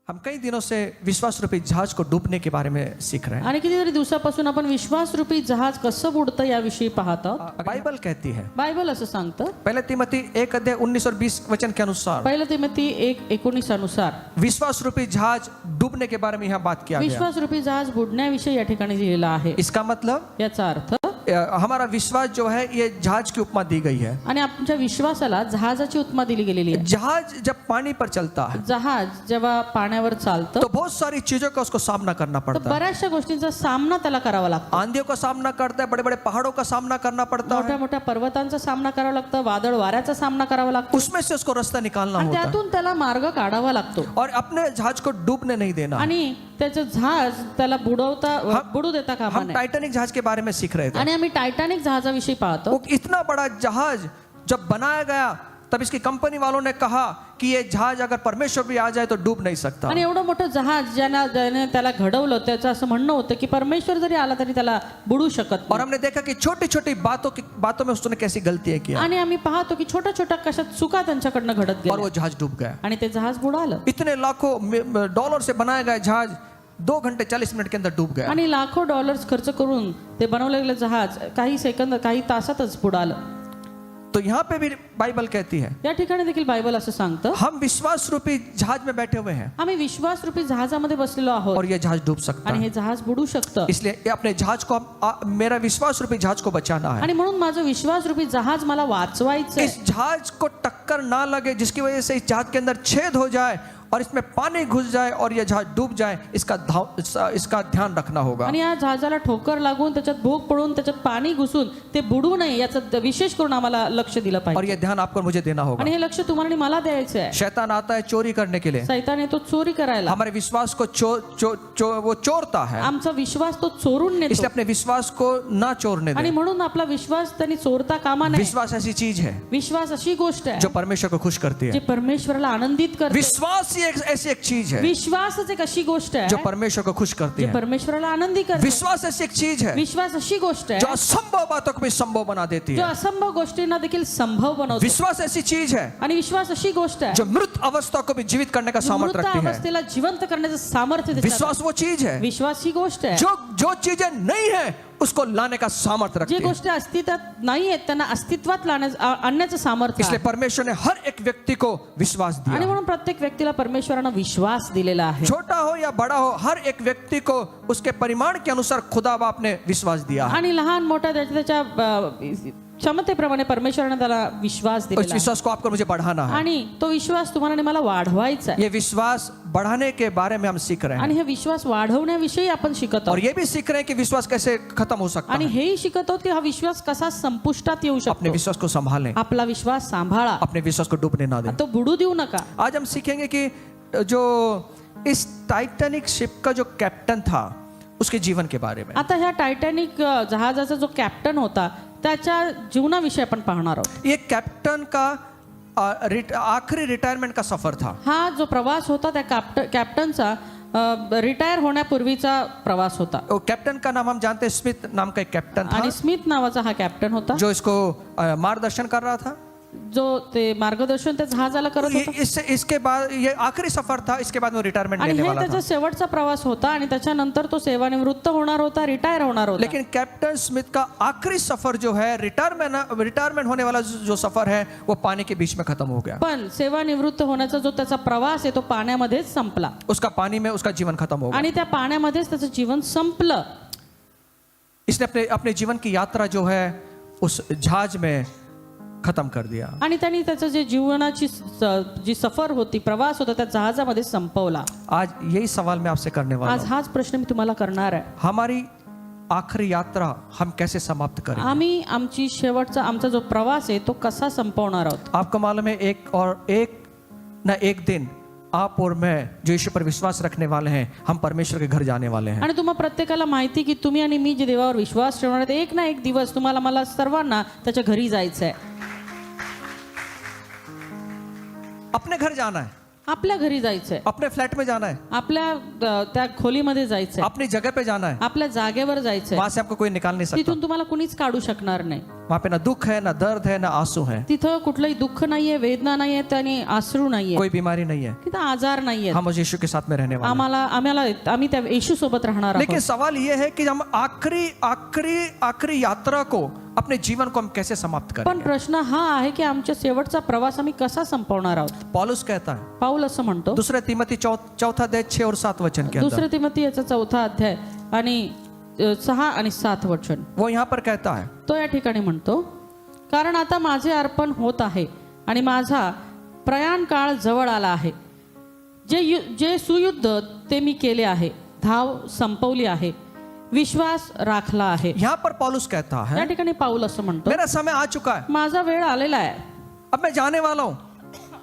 हम कई दिनों से विश्वास रूपी जहाज को डूबने के बारे में सीख रहे हैं। आणि कितीतरी दिवसापासून आपण विश्वासरूपी जहाज कसं बुडतं याविषयी पाहत आहोत. बाइबल कहती है बायबल असं सांगतं. पहले तिमोथी 1 अध्याय 19 और 20 वचन के अनुसार पहिलं तिमोथी 1:19 अनुसार विश्वास रूपी जहाज डूबने के बारे में यहाँ बात किया गया। विश्वासरूपी जहाज बुडण्याविषयी या ठिकाणी लिहिलेलं आहे. इसका मतलब याचा अर्थ हमारा विश्वास जो है ये जहाज की उपमा दी गई है। आणि आमच्या विश्वासाला जहाजाची उपमा दिली गेलेली आहे. जहाज जब पानी पर चलता है जहाज जेव्हा पाण्यावर चालतं तो बहुत सारी चीजों का उसको सामना करना तर पड़ता है। बऱ्याचशा गोष्टींचा सामना त्याला करावा लागतो. आंधियों का सामना करता है, बड़े बड़े पहाड़ों का सामना करना पड़ता है, मोठ्या मोठ्या पर्वतांचा सामना करावा लागतो, वादळ वाऱ्याचा सामना करावा लागतो उसमें से उसको रास्ता निकालना आणि होता है त्यातून त्याला मार्ग काढावा लागतो. और अपने जहाज को डूबने नहीं देना। आणि त्याचं जहाज त्याला बुडू देता कामा हम नये. टाइटैनिक जहाज के बारे में सीख रहे थे। आणि आम्ही टायटॅनिक जहाजाविषयी पाहतो. वो इतना बड़ा जहाज जब बनाया गया तब इसकी कंपनी वालों ने कहा कि ये जहाज अगर परमेश्वर भी आ जाए तो डूब नहीं सकता। आणि एवढं मोठं जहाज ज्याने त्याला घडवलं त्याचं असं म्हणणं होतं की परमेश्वर जरी आला तरी त्याला बुडू शकत और नाही. हमने देखा कि छोटी छोटी बातों में उसने कैसी गलतियां किया आणि आम्ही पाहतो की छोट्या छोट्या कशात चुका त्यांच्याकडनं घडत और गेल्या वो जहाज डूब गया। आणि ते जहाज बुडालं. इतने लाखों डॉलर से बनाया गया जहाज 2 घंटे 40 मिनट के अंदर डूब गया। आणि लाखो डॉलर्स खर्च करून ते बनवलं गेलं जहाज काही सेकंद काही तासातच बुडालं. तो यहाँ पे भी बाइबल कहती है या ठिकाणी देखील बायबल असं सांगतं हम विश्वास रूपी जहाज में बैठे हुए हैं आम्ही विश्वासरूपी जहाजामध्ये बसलेलो आहोत और ये जहाज डूब सकता आणि है। हे जहाज बुडू शकतं. इसलिए ये अपने जहाज को मेरा विश्वास रूपी जहाज को बचाना है। आणि म्हणून माझं विश्वासरूपी जहाज मला वाचवायचं इस जहाज को टक्कर ना लगे जिसकी वजह से इस जहाज के अंदर छेद हो जाए और इसमें पानी घुस जाए और यह जहाज डूब जाए, इसका ध्यान रखना होगा। आणि या जहाजाला ठोकर लागून त्याच्यात भोग पडून त्याच्यात पाणी घुसून ते बुडू नये याचं विशेष करून आम्हाला लक्ष दिलं और पाहिजे. यह ध्यान आपको मुझे देना होगा। आणि हे लक्ष तुम्हाला आणि मला द्यायचं आहे. शैतान आता है चोरी करने के लिए, सैतान येतो चोरी करायला. हमारे विश्वास को वो चोरता है, आमचा विश्वास तो चोरून नेतो इसलिए अपने विश्वास को ना चोरने आणि दे। म्हणून आपला विश्वास त्यांनी चोरता कामा नये. विश्वास ऐसी चीज है विश्वास अशी गोष्ट आहे जो परमेश्वर को खुश करती जे है। परमेश्वराला आनंदित करते. विश्वास ही ऐसी एक चीज है विश्वासच एक अशी गोष्ट आहे जो परमेश्वर को खुश करती जे है। परमेश्वराला आनंदी करते. विश्वास ऐसी एक चीज है विश्वास अशी गोष्ट जो आहे असंभव बातों को भी संभव बना देती जो है। असंभव गोष्टींना देखील संभव बनवतो. विश्वास ऐसी चीज है आणि विश्वास अशी गोष्ट आहे जो मृत अवस्था को भी जीवित करने का जो सामर्थ्य मृत रखती है। अवस्थेला जिवंत करण्याचं सामर्थ्य देतात. विश्वास वो चीज है विश्वास ही गोष्ट आहे जो चीजें नहीं है उसको लाने का सामर्थ्य जे रखती है। गोष्टी अस्तित्वात नाही आहेत त्यांना अस्तित्वात आणण्याचं सामर्थ्य इसलिए आहे. परमेश्वर ने हर एक व्यक्ति को विश्वास आणि दिया, म्हणून प्रत्येक व्यक्तीला परमेश्वरानं विश्वास दिलेला आहे. छोटा हो या बड़ा हो, हर एक व्यक्ति को उसके परिमाण के अनुसार खुदा बाप ने विश्वास दिया है। आणि लहान मोठ्या त्याच्या क्षमतेप्रमाणे परमेश्वरानं त्याला विश्वास उस दिलेला आहे. विश्वास को आपको मुझे बढ़ाना है। आणि तो विश्वास तुम्हाला आणि मला वाढवायचा आहे. ये विश्वास बढ़ाने के बारे में हम सीख रहे हैं आणि हे विश्वास वाढवण्याविषयी आपण शिकत और आहोत. ये भी सीख रहे हैं कि विश्वास कैसे खत्म हो सकता आणि है। हेही शिकत आहोत की हा विश्वास कसा संपुष्टात येऊ अपने शकतो. विश्वास को संभालें, आपला विश्वास सांभाळा, अपने विश्वास को डूबने ना दें। तो बुडू देऊ नका. आज हम सीखेंगे कि जो इस टाइटैनिक शिप का जो कैप्टन था उसके जीवन के बारे में। आता ह्या टायटॅनिक जहाजाचा जो कॅप्टन होता त्याच्या जीवनाविषयी आपण पाहणार आहोत. ये कैप्टन का आखिरी रिटायरमेंट का सफर था। हा जो प्रवास होता त्या कॅप्टनचा रिटायर होण्यापूर्वीचा प्रवास होता. वो कैप्टन का नाम हम जानते हैं, स्मिथ नाम का एक कैप्टन था आणि स्मिथ नावाचा हा कॅप्टन होता जो इसको मार्गदर्शन कर रहा था। जो ते मार्गदर्शन त्या जहाजाला करत होता. इसके बाद ये आखिरी सफर था, इसके बाद वो रिटायरमेंट आणि लेने हे वाला त्याचा था। शेवटचा प्रवास होता आणि त्याच्यानंतर तो सेवानिवृत्त होणार होता, रिटायर होणार होता. लेकिन कैप्टन स्मिथ का आखिरी सफर जो है, रिटायरमेंट होने वाला जो सफर है वो पानी के बीच में खत्म हो गया। पण सेवानिवृत्त होण्याचा जो त्याचा प्रवास आहे तो पाण्यामध्येच संपला उसका पानी में उसका जीवन खत्म हो गया। आणि त्या पाण्यामध्येच त्याचं जीवन संपलं. इसने अपने जीवन की यात्रा जो है उस जहाज में खत्म कर दिया। आणि त्यांनी त्याचं जे जीवनाची जी सफर होती, प्रवास होता, त्या जहाजामध्ये संपवला. आज यही सवाल मैं आपसे करने वाला आज हूं। हाच प्रश्न मी तुम्हाला करणार आहे. हमारी आखिरी यात्रा हम कैसे समाप्त करें? आम्ही आमचा जो प्रवास आहे तो कसा संपवणार आहोत. आपको मालूम है एक दिन आप और मैं जो यीशु पर विश्वास रखने वाले हैं, हम परमेश्वर के घर जाने वाले हैं। आणि तुम्हाला प्रत्येकाला माहिती की तुम्ही आणि मी जे देवावर विश्वास ठेवणार आहेत, एक ना एक दिवस तुम्हाला मला सर्वांना त्याच्या घरी जायचं आहे. अपने घर जाना है। आपल्या घरी जायचंय, अपने फ्लैट में जाना है, आपल्या त्या खोलीमध्ये जायचंय, अपनी जगह पे जाना है, आपल्या जागेवर जायचंय. वहां से आपको कोई निकाल नहीं सकता. तिथून तुम्हाला कुणीच काढू शकणार नाही. वहां पे ना दुख है, ना दर्द है, ना आंसू है, तिथं कुठलंही दुःख नाहीये, वेदना नाहीये आणि अश्रू नाहीये, कोई बीमारी नहीं है. तिथं आजार नाहीये. हम उस यीशु के साथ में रहने वाले हैं. आम्ही त्या येशू सोबत राहणार लेकिन आहोत. सवाल यह है कि हम आखिरी यात्रा को, अपने जीवन को हम कैसे समाप्त पण करेंगे. प्रश्न हा आहे की आमच्या शेवटचा प्रवास आम्ही कसा संपवणार आहोत. पौलुस कहता है पाऊल असं म्हणतो, दूसरे तिमोथी चौथा अध्याय 6 और 7 वचन के अंदर, दुसरे तिमोथी याचा 4था अध्याय आणि 6 आणि 7 वचन, वो यहाँ पर कहता है, तो या ठिकाणी म्हणतो, कारण आता माझे अर्पण होत आहे आणि माझा प्रयाण काळ जवळ आला आहे. जे सुयुद्ध ते मी केले आहे, धाव संपवली आहे, विश्वास राखला आहे. यहाँ पर पौलुस कहता या है, ठिकाणी पाऊल असं म्हणतो, मेरा समय आ चुका है, माझा वेळ आलेला आहे अब मैं जाने वाला हूँ.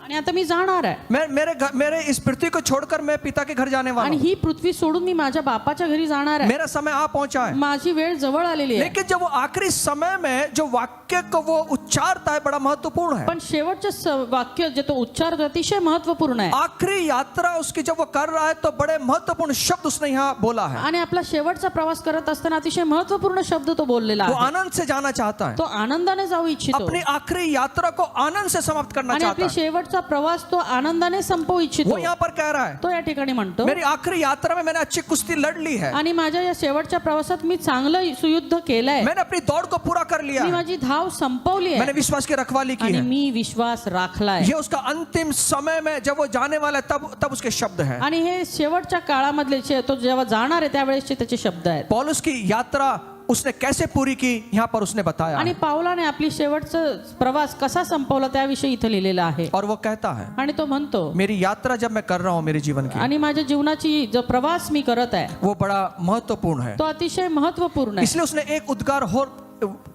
आणि आता मी जाणार आहे मेरे इस पृथ्वी को छोड़कर मैं पिता के घर जाने वाला आणि हूँ. ही पृथ्वी सोडून मी माझ्या बापाच्या घरी जाणार आहे. मेरा समय आ पहुंचा है. माझी वेळ जवळ आलेली आहे. लेकिन जब वो आखिरी समय में जो वाक्य को वो उच्चारता है बड़ा महत्वपूर्ण है. पण शेवटचं वाक्य जे तो उच्चार अतिशय महत्वपूर्ण आहे. आखिरी यात्रा उसकी जब वो कर रहा है तो बड़े महत्वपूर्ण शब्द उसने यहाँ बोला है. आणि आपला शेवटचा प्रवास करत असताना अतिशय महत्वपूर्ण शब्द तो बोललेला वो आहे. आनंद से जाना चाहता है, तो आनंदाने जाऊ इच्छितो अपनी आखिरी यात्रा को आनंद से समाप्त करना आणि चाहता आपली है. शेवटचा प्रवास तो आनंदाने संपवू वो इच्छितो. यहाँ पर कह रहा है, तो या ठिकाणी म्हणतो, मेरी आखिरी यात्रा में मैंने अच्छी कुश्ती लड़ ली है, आणि माझ्या या शेवटच्या प्रवासात मी चांगलं सुयुद्ध केलंय, मैंने अपनी दौड़ को पूरा कर लिया मी है, माझी धाव संपवली मैंने आहे विश्वास की रखवाली की आणि है. मी विश्वास राखलाय. ये उसका अंतिम समय में जब वो जाने वाला है तब उसके शब्द हैं. आणि हे शेवटच्या काळामधले तो जेव्हा जाणार आहे त्यावेळेसचे त्याचे शब्द आहेत. पौलुस की यात्रा उसने कैसे पूरी की यहाँ पर उसने बताया आणि है. पावलाने आपली शेवटचा प्रवास कसा संपवला त्याविषयी इथं लिहिलेलं आहे. और वो कहता है, आणि तो म्हणतो, मेरी यात्रा जब मैं कर रहा हूँ मेरे जीवन की, आणि माझ्या जीवनाची जो प्रवास मी करत आहे वो बड़ा महत्वपूर्ण है. तो अतिशय महत्वपूर्ण आहे. इसलिए उसने एक उद्गार और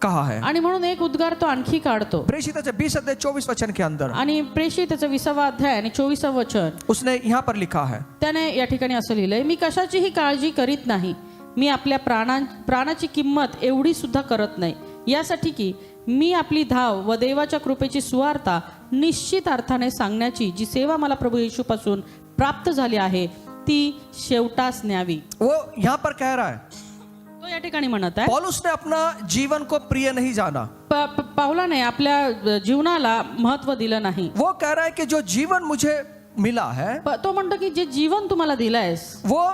कहा है. आणि म्हणून एक उद्गार तो आणखी काढतो. प्रेषिताचे 20 अध्याय 24 वचन के अंदर आणि प्रेषित त्याचा 20वा अध्याय आणि 24वा वचन, उसने यहाँ पर लिखा है, त्याने या ठिकाणी असं लिहिलंय, मी कशाचीही काळजी करीत नाही, मी आपल्या प्राणाची किंमत एवढी सुद्धा करत नाही, यासाठी की मी आपली धाव व देवाच्या कृपेची सुवार्ता निश्चित अर्थाने सांगण्याची जी सेवा मला प्रभू येशूपासून प्राप्त झाली आहे ती शेवटास न्यावी. वो यहाँ पर कह रहा है, तो या ठिकाणी म्हणत आहे, पौलुस ने अपना जीवन को प्रिय नहीं जाना. पावलाने आपल्या जीवनाला महत्व दिलं नाही. वो कह रहा है कि जो जीवन मुझे मिला है तो म्हणतो की जे जीवन तुम्हाला दिलंयस वो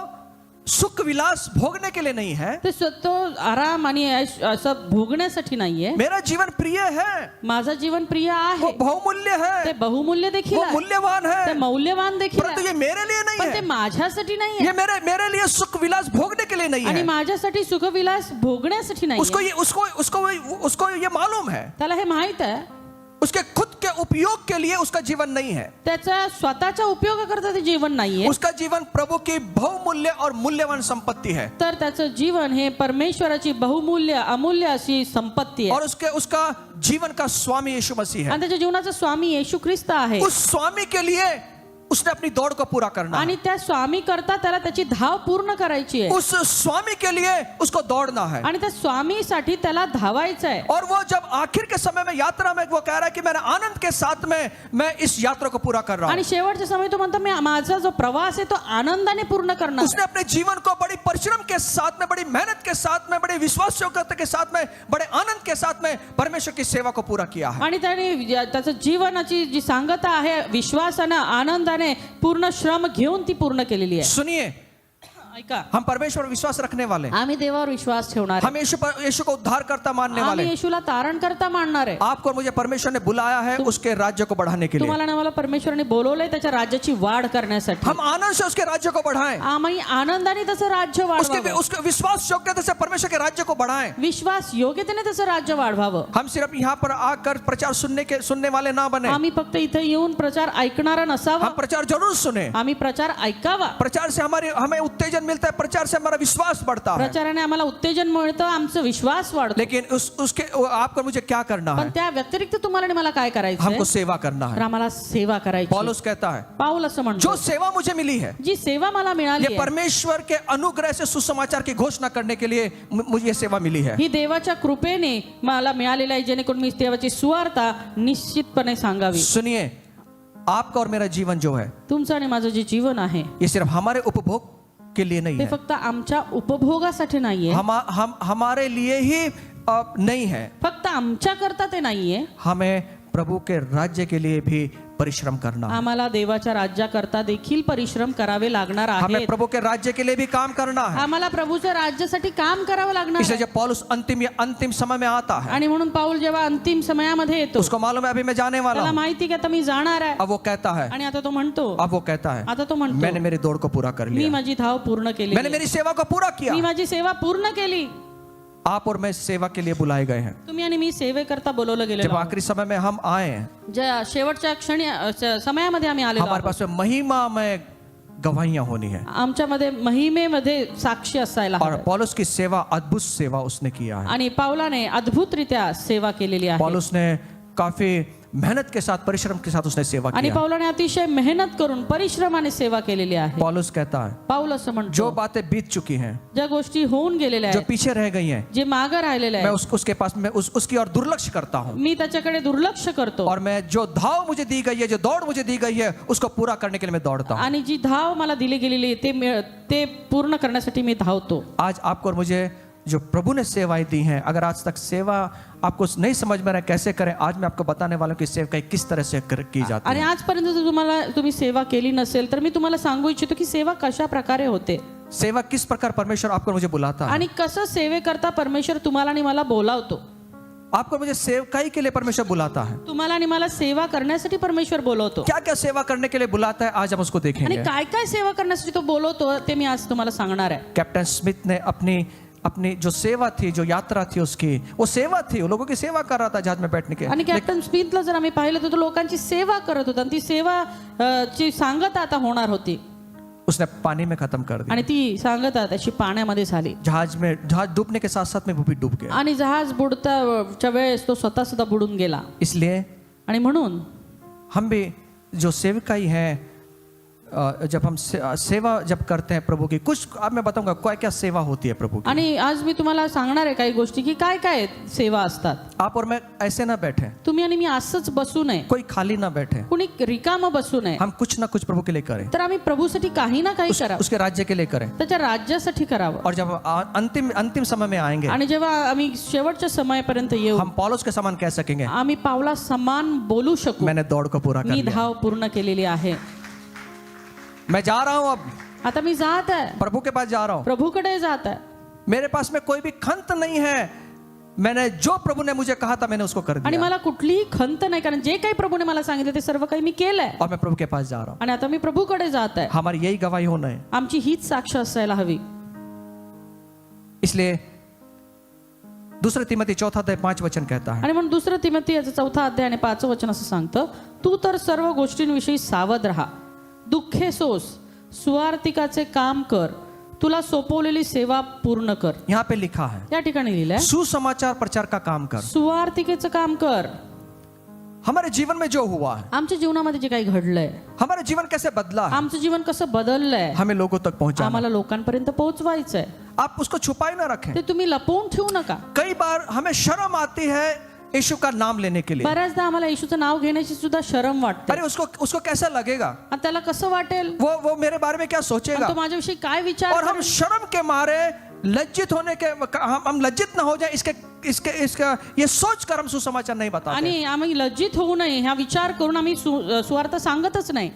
सुख विलास भोगने के लिए नहीं है, ते तो आराम आणि ऐश असं भोगण्यासाठी नाहीये. मेरा जीवन प्रिय है, माझं जीवन प्रिय वो आहे, बहुमूल्य ते है, बहुमूल्य देखील वो आहे, मूल्यवान ते है, मौल्यवान देखील परंतु आहे, ये मेरे लिए नहीं पण ते है. माझ्यासाठी नाहीये ये मेरे लिए सुख विलास भोगने के लिए नहीं आणि है. माझ्यासाठी सुखविलास भोगण्यासाठी उसको नाहीये. उसको ये मालूम है, त्याला हे माहित आहे, उसके खुद के उपयोग के लिए उसका जीवन नहीं है. त्याचा स्वतःच्या उपयोगाकरता ते जीवन नाहीये, उसका जीवन प्रभु की बहुमूल्य और मूल्यवान संपत्ति है. तर त्याचं जीवन हे परमेश्वराची बहुमूल्य अमूल्य अशी संपत्ती आहे. और उसका जीवन का स्वामी यीशु मसीह है. आणि त्याच्या जीवनाचा स्वामी येशू ख्रिस्त आहे. उस स्वामी के लिए उसने अपनी दौड़ को पूरा करना है. आणि त्या स्वामी करता त्याला त्याची धाव पूर्ण करायची आहे. उस स्वामी के लिए उसको दौड़ना है. आणि त्या स्वामीसाठी त्याला धावायचं आहे. और वो जब आखिर के समय में यात्रा में वो कह रहा है कि मैंने आनंद के साथ में मैं इस यात्रा को पूरा कर रहा हूं. आणि शेवटच्या समय तो म्हणतो, मी माझा जो प्रवास आहे तो आनंदाने पूर्ण करणार. उसने अपने जीवन को बड़ी परिश्रम के साथ में, बड़ी मेहनत के साथ में, बड़ी विश्वास योग्यता के साथ में, बड़े आनंद के साथ में परमेश्वर की सेवा को पूरा किया है. आणि त्याने त्याचं जीवनाची जी सांगता आहे विश्वासानं आनंदाने पूर्ण श्रम घेऊन ती पूर्ण केलेली आहे. सुनिए, ऐका, हम परमेश्वर पर विश्वास रखने वाले हैं. आम्ही देवावर विश्वास ठेवणार आहे. हम यीशु को उद्धार करता मानने वाले आम्ही हैं. येशूला तारण करता मानणार आहे. आपको और मुझे परमेश्वर ने बुलाया है उसके राज्य को बढ़ाने के लिए. तुम्हाला ना मला परमेश्वराने बोलवलंय त्याच्या राज्याची वाढ करण्यासाठी. हम आनंद से उसके राज्य को बढ़ाएं. आम्ही आनंदाने त्याचं राज्य वाढवावं, उसके विश्वास योग्यता से परमेश्वर के राज्य को बढ़ाएं. विश्वास योग्यतेने त्याचं राज्य वाढवावं. हम सिर्फ यहाँ पर आकर प्रचार सुनने वाले ना बने. आम्ही फक्त इथे येऊन प्रचार ऐकणारा नसावा, हम प्रचार जरूर सुने. आम्ही प्रचार ऐकावा. प्रचार से हमें उत्तेजन मिलता है, प्रचार से हमारा विश्वास बढ़ता है. प्रचाराने आम्हाला उत्तेजन मिळतं, आमचं विश्वास वाढतो. लेकिन उसके आपको मुझे क्या करना पण है? त्या व्यतिरिक्त तुम्हाला आणि मला काय करायचं हमको सेवा करना तर है. आम्हाला सेवा करायची. पौलुस कहता है, पाऊल असं म्हणतो, जो सेवा मुझे मिली है जी सेवा मला मिळाली ये आहे, परमेश्वर के अनुग्रह से सुसमाचार की घोषणा करने के लिए मुझे ये सेवा मिली है. ही देवाच्या कृपेने मला मिळालेली आहे, जेणेकरून मी देवाची सुवार्ता निश्चितपणे सांगावी. सुनिए, आपका और मेरा जीवन जो है तुमचं आणि माझं जे जीवन आहे ये सिर्फ हमारे उपभोग के लिए नहीं ते है, फक्त आमच्या उपभोगासाठी नाहीये, हम हमारे लिए ही नहीं है। फक्त आमच्या करता ते नाहीये, हमें प्रभु के राज्य के लिए भी परिश्रम करना है। आम्हाला देवाच्या राज्याकरता देखील परिश्रम करावे लागणार हमें आहे, प्रभु के राज्य के लिए भी काम करना है। आम्हाला प्रभूच्या राज्यासाठी काम करावं लागणार इसलिए आहे. जब पौलुस अंतिम समय में आता है, आणि म्हणून पाऊल जेव्हा अंतिम समयामध्ये येतो उसको मालूम है अभी मैं जाने वाला त्याला हूं। माहिती की आता मी जाणार आहे, अब वो कहता है आणि आता तो म्हणतो आता तो म्हणतो मैंने मेरी दौड़ को पूरा कर मी लिया, माझी धाव पूर्ण केली, मैंने मेरी सेवा को पूरा किया। मी माझी सेवा पूर्ण केली. आप और मैं सेवा के लिए बुलाए गए हैं। तुम्ही आणि मी सेवेकरता बोलवलं जब गेलेलो आखिरी समय में हम आए हैं, ज्या शेवटच्या क्षणी समयामध्ये आम्ही आलेलो हमारे आहोत. पास में महिमा में गवाहियां होनी है। आमच्यामध्ये महिमेमध्ये साक्षी असायला और हवं. पौलुस की सेवा, अद्भुत सेवा उसने किया है। आणि पावलाने अद्भुतरित्या सेवा केलेली आहे, पौलुस ने काफी मेहनत के साथ, परिश्रम के साथ उसने सेवा आणि किया। पावलाने अतिशय मेहनत करून परिश्रमाने सेवा केलेली आहे. पौलुस कहता है पाऊल असं जो म्हणतो बातें बीत चुकी हैं, ज्या गोष्टी होऊन गेलेल्या जो आहेत, पीछे रह गई हैं, जे मागं राहिलेले मैं आहे, उसके पास में उसकी ओर दुर्लक्ष करता हूँ, मी त्याच्याकडे दुर्लक्ष करतो, और मैं जो धाव मुझे दी गई है, जो दौड़ मुझे दी गई है, उसको पूरा करने के लिए मैं दौड़ता हूँ। आणि जी धाव मला दिली गेलेली आहे ते पूर्ण करण्यासाठी मी धावतो. आज आपको और मुझे जो प्रभु ने सेवाएं दी हैं, अगर आज तक सेवा आपको नहीं समझ में रहा है कैसे करें, आज मैं आपको बताने वाला हूं कि सेवा किस तरह से की जाती आणि है। आजपर्यंत जर तुम्ही सेवा केली नसेल तर मी तुम्हाला सांगू इच्छितो की सेवा कशा प्रकारे होते सेवा किस प्रकार परमेश्वर आपको और मुझे बुलाता है। आणि कसं सेवेकरता परमेश्वर तुम्हाला आणि मला बोलावतो. आपको मुझे सेवकाई के लिए परमेश्वर बुलाता है। तुम्हाला आणि मला सेवा करण्यासाठी परमेश्वर बोलवतो. क्या क्या सेवा करने के लिए बुलाता है, आज हम उसको आणि देखेंगे। काय काय सेवा करण्यासाठी तो बोलवतो ते मी आज तुम्हाला सांगणार आहे. कैप्टन स्मिथ ने अपनी जो सेवा थी, जो यात्रा थी उसकी, वो सेवा थी, वो लोगों की सेवा कर रहा था जहाज में बैठने के। आणि कॅप्टन स्मिथला जर आम्ही पाहिलं तर तो लोकांची सेवा करत होता आणि ती सेवा ची सांगता आता होणार होती उसने पानी में खत्म कर दिया। आणि ती सांगता त्याची पाण्यामध्ये झाली जहाज डूबने के साथ साथ में वो भी डूब गया। आणि जहाज बुडताच्या वेळेस तो स्वतः सुद्धा बुडून गेला. इसलिए आणि म्हणून हम भी जो सेवकाई है, जब हम सेवा जब करते हैं प्रभु की, कुछ अब मैं बताऊंगा क्या क्या सेवा होती है प्रभु की। आणि आज मी तुम्हाला सांगणार आहे काही गोष्टी की काय काय सेवा असतात. आप और मैं ऐसे ना बैठे, तुम्ही आणि मी असंच बसू नये, कोई खाली ना बैठे, कुणी रिकाम बसू नये, हम कुछ ना कुछ प्रभु के लिए करें, तर आम्ही प्रभूसाठी काही ना काही करावं, उसके राज्य के लिए करें। त्याच्या राज्यासाठी करावं. और जब अंतिम समय में आएंगे, आणि जेव्हा आम्ही शेवटच्या समयापर्यंत येऊ हम पौलुस के समान कह सकेंगे, आम्ही पावला समान बोलू शकू, मैंने दौड़ को पूरा कर मी लिया, धाव पूर्ण केलेली आहे. मैं जा रहा हूं, अब आता मी जात आहे, प्रभु के पास जा रहा हूं, प्रभूकडे जात आहे. मेरे पास में कोई भी खंत नहीं है, मैंने जो प्रभु ने मुझे कहा था मैंने उसको कर आणि दिया, मला कुठलीही खंत नाही, कारण जे काही प्रभूने मला सांगितलं ते सर्व काही मी केलंय और मैं प्रभु के पास जा रहा हूं। आणि आता मी प्रभूकडे जात आहे. हमारी यही गवाही होना है। आमची हीच साक्ष असायला हवी. इसलिए दूसरे तिमोथी 4:5 कहता है, आणि म्हणून दुसरं तिमोथी याचं 4 आणि 5 वचन असं सांगतं, तू तर सर्व गोष्टींविषयी सावध राहा, दुःखे सोस, सुवार्तिकाचे काम कर, तुला सोपवलेली सेवा पूर्ण कर. यहाँ पे लिखा है या ठिकाणी लिहिलंय सुसमाचार प्रचार का काम कर। सुवार्तिकेचं काम कर. हमारे जीवन में जो हुआ है, आमच्या जीवनामध्ये जे काही घडलंय, हमारा जीवन कैसे बदला है, आमचं जीवन कसं बदललंय, हमें लोगों तक पहुंचाना। आम्हाला लोकांपर्यंत पोहोचवायचंय. आप उसको छुपाए ना रखें। ते तुम्ही लपवून ठेवू नका. कई बार हमें शर्म आती है यीशु का नाम लेने के लिए। बऱ्याचदा आम्हाला येशूचं नाव घेण्याची सुद्धा शरम वाटते. अरे उसको कैसा लगेगा, आणि त्याला कसं वाटेल, वो मेरे बारे में क्या सोचेगा, आणि तो माझ्याविषयी काय विचार और हम करेल. शर्म के मारे लज्जित होने के हम लज्जित ना हो जाए इसका ये सोच कर हम सुसमाचार नहीं बताते। आणि आम्ही लज्जित होऊ नये ह्या विचार करून आम्ही सुवार्ता सांगतच नाही.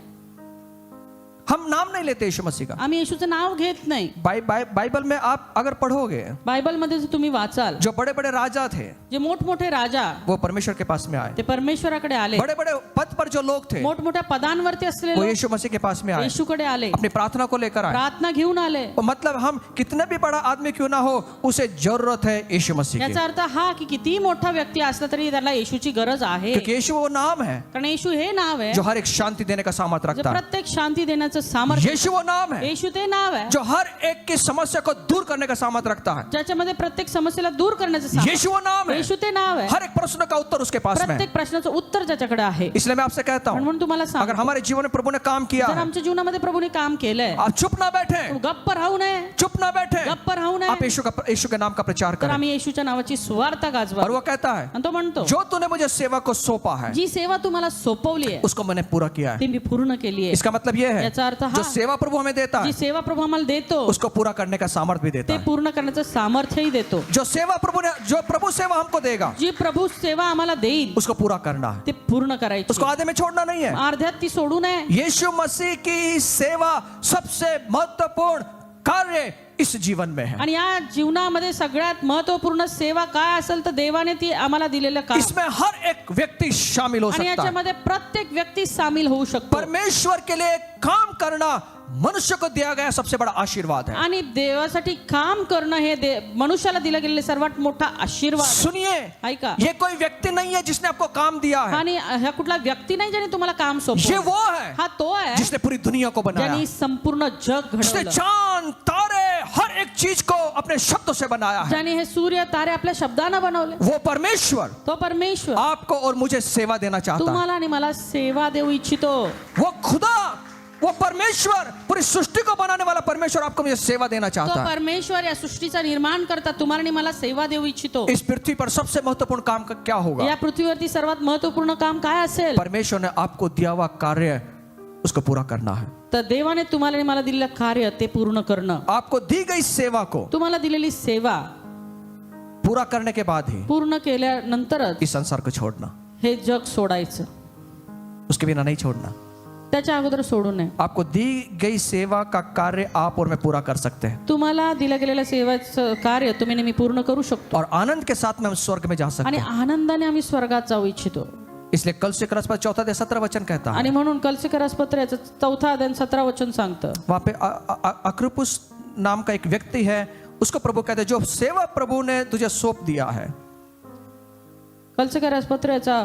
हम नाम नहीं लेते यीशु मसीह का। आम्ही येशूचं नाव घेत नाही. बाइबल में आप अगर पढ़ोगे, बायबलमध्ये जर तुम्ही वाचाल, जो बड़े बड़े राजा थे जे मोठमोठे राजा वो परमेश्वर के पास में आए, ते परमेश्वराकडे आले. बड़े बड़े पद पर जो लोग थे मोठमोठ्या पदांवरती असलेले वो लोक यीशु मसीह के पास में आए, येशूकडे आले, अपनी प्रार्थना को लेकर आए। प्रार्थना घेऊन आले. वो मतलब हम कितने भी बड़ा आदमी क्यों ना हो, उसे जरूरत है यीशु मसीह की, याचा अर्थ हा की कितीही मोठा व्यक्ती असला तरी त्याला येशूची गरज आहे. क्योंकि यीशु वो नाम है कारण येशू हे नाव आहे जो हर एक शांति देने का सामर्थ्य जे रखता है। प्रत्येक शांती देण्याचं सामर्थ्य, यीशु वो नाम है येशू ते नाव आहे जो हर एक की समस्या को दूर करने का सामर्थ्य रखता है। ज्याच्यामध्ये प्रत्येक समस्येला दूर करण्याचं सामर्थ्य. यीशु वो नाम है, येशू ते नाव आहे, हर एक प्रश्न का उत्तर उसके पास में है। प्रत्येक प्रश्नाचं उत्तर ज्याच्याकडे आहे. इसलिए मैं आपसे कहता हूं, म्हणून तुम्हाला अगर सांगतो, हमारे जीवन में प्रभु ने काम किया जर है, आमच्या जीवनामध्ये प्रभूने काम केलंय, आप चुप ना बैठे, गप्प राहू नये, चुप ना बैठे, गप्प राहू नये, आप यीशु के नाम का प्रचार तर करें। आम्ही येशूच्या नावाची सुवार्ता गाजवा. और वो कहता है, आणि तो म्हणतो, जो तूने मुझे सेवा को सौंपा है जी सेवा तुम्हाला सोपवली आहे उसको मैंने पूरा किया है। ती मी पूर्ण केली आहे. इसका मतलब यह है, याचा अर्थ जो हा, सेवा प्रभु हमें देता जी है सेवा प्रभू आम्हाला देतो उसको पूरा करने का सामर्थ्य भी देता ते है। पूर्ण करण्याचं सामर्थ्यही देतो. जो प्रभु सेवा हमको देगा जी प्रभू सेवा आम्हाला देईल उसको पूरा करना है, ते पूर्ण करायची. उसको आधे में छोड़ना नहीं है। अर्ध्यात ती सोडू नये. यीशु मसीह की सेवा सबसे महत्वपूर्ण कार्य इस जीवन में है। आणि या जीवनामध्ये सगळ्यात महत्वपूर्ण सेवा काय असेल तर देवाने ती आम्हाला दिलेलं काम. इसमें हर एक व्यक्ति शामिल हो आणि सकता है। याच्यामध्ये प्रत्येक व्यक्ती सामील होऊ शकतो. परमेश्वर के लिए काम करना मनुष्य को दिया गया सबसे बड़ा आशीर्वाद है। आणि देवासाठी काम करणं हे मनुष्याला दिला गेलेला सर्वात मोठा आशीर्वाद. सुनिए, ऐका, ये कोई व्यक्ति नहीं है जिसने आपको काम दिया है, आणि हा कुठला व्यक्ती नाही ज्याने तुम्हाला काम ये सोपवलं. वो है हा तो आहे जिसने पूरी दुनिया को बनाया, ज्याने संपूर्ण जग जिसने घडवलं, चांद तारे हर एक चीज को अपने शब्दों से बनाया है। ज्याने हे सूर्य तारे आपल्या शब्दानं बनवले. वो परमेश्वर तो परमेश्वर आपको और मुझे सेवा देना चाहता है। तुम्हाला आणि मला सेवा देऊ इच्छितो. वो खुदा, वो परमेश्वर, पूरी सृष्टि को बनाने वाला परमेश्वर आपको मुझे सेवा देना तो चाहता है। परमेश्वर या सृष्टीचा निर्माण करता तुम्हाला आणि मला सेवा देऊ इच्छितो. इस पृथ्वी पर सबसे महत्वपूर्ण काम क्या होगा? या पृथ्वीवरती सर्वात महत्वपूर्ण काम काय असेल? परमेश्वर ने आपको दिया हुआ कार्य उसको पूरा करना है। तर देवाने तुम्हाला आणि मला दिलेलं कार्य ते पूर्ण करणं. आपको दी गई सेवा को तुम्हाला दिलेली सेवा पूरा करने के बाद ही पूर्ण केल्यानंतरच इस संसार को छोड़ना, हे जग सोडायचं. उसके बिना नहीं छोड़ना। त्याच्या अगोदर सोडू नये. आपको दी गई सेवा का कार्य आप और मैं पूरा कर सकते हैं, तुम्हाला दिल्या गेलेल्या सेवेचं कार्य तुम्ही नेहमी पूर्ण करू शकतो. और आनंद के साथ में हम स्वर्ग में जा सकते आणि हैं। आनंदाने आम्ही स्वर्गात जाऊ इच्छितो. इसलिए कल से क्रस पर 4-17 वचन कहता है, आणि म्हणून कलसीकरास पत्र याचं 4 अध्याय 17 वचन सांगतं. वहां पे अक्रिपुस नाम का एक व्यक्ति है, उसको प्रभु कहते हैं जो सेवा प्रभु ने तुझे सौंप दिया है। कलसीकरास पत्र याचा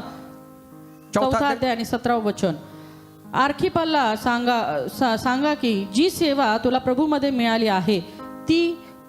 4 अध्याय आणि 17 वचन. आर्खिपला सांगा की जी सेवा तुला प्रभूमध्ये मिळाली आहे ती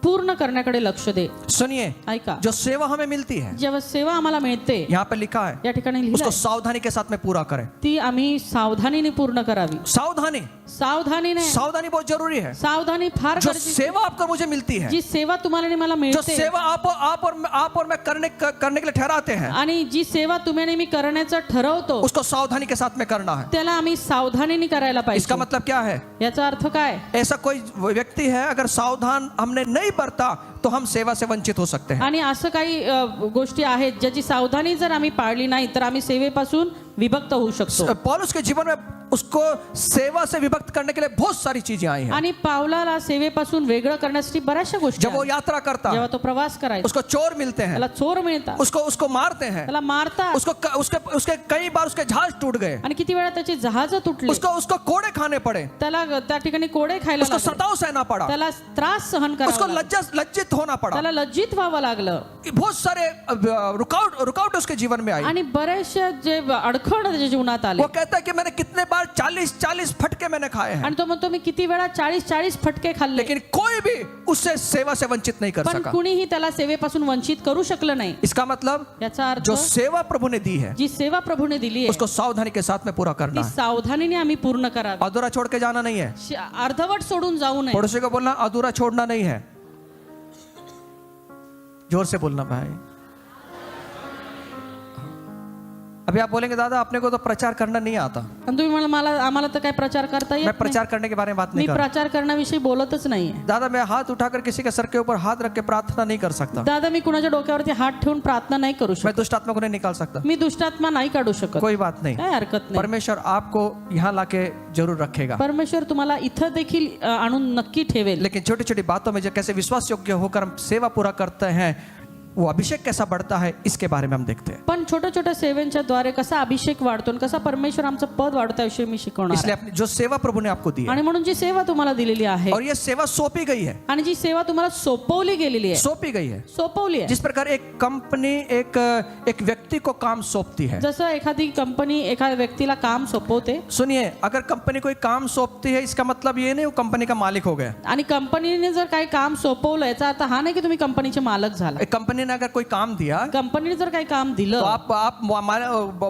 पूर्ण करण्याकडे लक्ष दे. सुनिए, ऐका, जो सेवा हमें मिलती है, जेव्हा सेवा आम्हाला मिळते यहाँ पे लिखा है, या ठिकाणी उसको लिहिलंय सावधानी के साथ में पूरा करें। ती आम्ही सावधानीने पूर्ण करावी. सावधानी, सावधानीने, सावधानी बहुत जरूरी है। सावधानी फार जो गरजेची. सेवा आपको मुझे मिलती है, जी सेवा तुम्हाला आणि मला जो मिळते सेवा आप और मैं करने के लिए ठहराते हैं, आणि जी सेवा तुम्ही आणि मी करण्याचं ठरवतो उसको सावधानी के साथ में करना है। त्याला आम्ही सावधानीने करायला इसका पाहिजे. मतलब क्या है? याचा अर्थ काय? ऐसा कोई व्यक्ति है, अगर सावधान हमने नहीं बरता तो हम सेवा से वंचित हो सकते हैं। आणि असं काही गोष्टी आहेत ज्याची सावधानी जर आम्ही पाळली नाही तर आम्ही सेवेपासून विभक्त होऊ शकतो. पौलुस के जीवन में उसको सेवा से विभक्त करने के लिए बहुत सारी चीजें आई हैं। आणि पावलाला सेवेपासून वेगळं करण्यासाठी बऱ्याचशा गोष्टी जब वो आहेत. यात्रा करता जेव्हा तो प्रवास करायचा उसको चोर मिलते हैं, त्याला चोर मिळतात, उसको मारते हैं, त्याला मारतात, उसके कई बार उसके जहाज टूट गए, आणि किती वेळा त्याची जहाज तुटली, उसको कोड़े खाने पड़े, त्याला त्या ठिकाणी कोडे खायला उसको लागले, सताव सहना पड़ा, त्याला त्रास सहन करावा उसको लागला, लज्जित होना पड़ा। त्याला लज्जित व्हावं लागलं. बहुत सारे रुकावट उसके जीवन में आई। आणि बरेचसे जे अडखळ त्याच्या जीवनात आले. वो कहता है कि मैंने कितने बार 40 फटके मैंने खाए हैं, आणि तो म्हणतो मी किती वेळा 40 फटके खाल्ले, लेकिन कोई भी उससे सेवा से वंचित नहीं कर पण सका। कुणीही त्याला सेवेपासून वंचित करू शकलं नाही. इसका मतलब याचा अर्थ जो सेवा प्रभु ने दी है जी सेवा प्रभूने दिली आहे उसको सावधानी के साथ में पूरा करना ती है। सावधानीने आम्ही पूर्ण करावी. अधूरा छोड़ के जाना नहीं है। अर्धवट सोडून जाऊ नये. पड़ोसी को बोलना अधूरा छोड़ना नहीं है। जोर से बोलना भाई। अभी आप बोलेंगे दादा अपने को तो प्रचार करना नहीं आता। आणि तुम्ही मला आम्हाला तर काय प्रचार करता येत मैं नाही. प्रचार करने के बारे में बात मी नहीं कर रहा। प्रचार करण्याविषयी बोलतच नाहीये. दादा मैं हाथ उठाकर किसी के सर के ऊपर हाथ रख के प्रार्थना नहीं कर सकता। दादा मी कुणाच्या डोक्यावरती हात ठेवून प्रार्थना नाही करू मैं शकत. दुष्ट आत्मा को नहीं निकाल सकता। मी दुष्टात्मा नाही काढू शकत. कोई बात नहीं, काय हरकत नाही. परमेश्वर आपको यहाँ लाके जरूर रखेगा। परमेश्वर तुम्हाला इथं देखील आणून नक्की ठेवेल. लेकिन छोटी छोटी बातों में जो कैसे विश्वास योग्य होकर हम सेवा पूरा करते हैं वो अभिषेक कैसा बढ़ता है इसके बारे में हम देखते हैं। पण छोट्या छोट्या सेवेंच्या द्वारे कसा अभिषेक वाढतो आणि कसा परमेश्वर आमचं पद वाढवता विषयी मी शिकवणार इसलिए आहे. अपनी जो सेवा प्रभु ने आपको दी है आणि म्हणून जी सेवा तुम्हाला दिलेली आहे और ये सेवा सौंपी गई है, आणि जी सेवा तुम्हाला सोपवली गेलेली आहे, सौंपी गई है। सोपवली आहे. जिस प्रकार एक कंपनी एक व्यक्ति को काम सौंपती है। जसं एखादी कंपनी एखाद्या व्यक्तीला काम सोपवते सुनिए, अगर कंपनी कोई काम सौंपती है इसका मतलब ये नहीं वो कंपनी का मालिक हो गया। आणि कंपनीने जर काही काम सोपवलं याचा अर्थ हा नाही की तुम्ही कंपनीचे मालक झाला. एक कंपनी ने अगर कोई काम दिया कंपनीने जर काही काम तो दिलं आप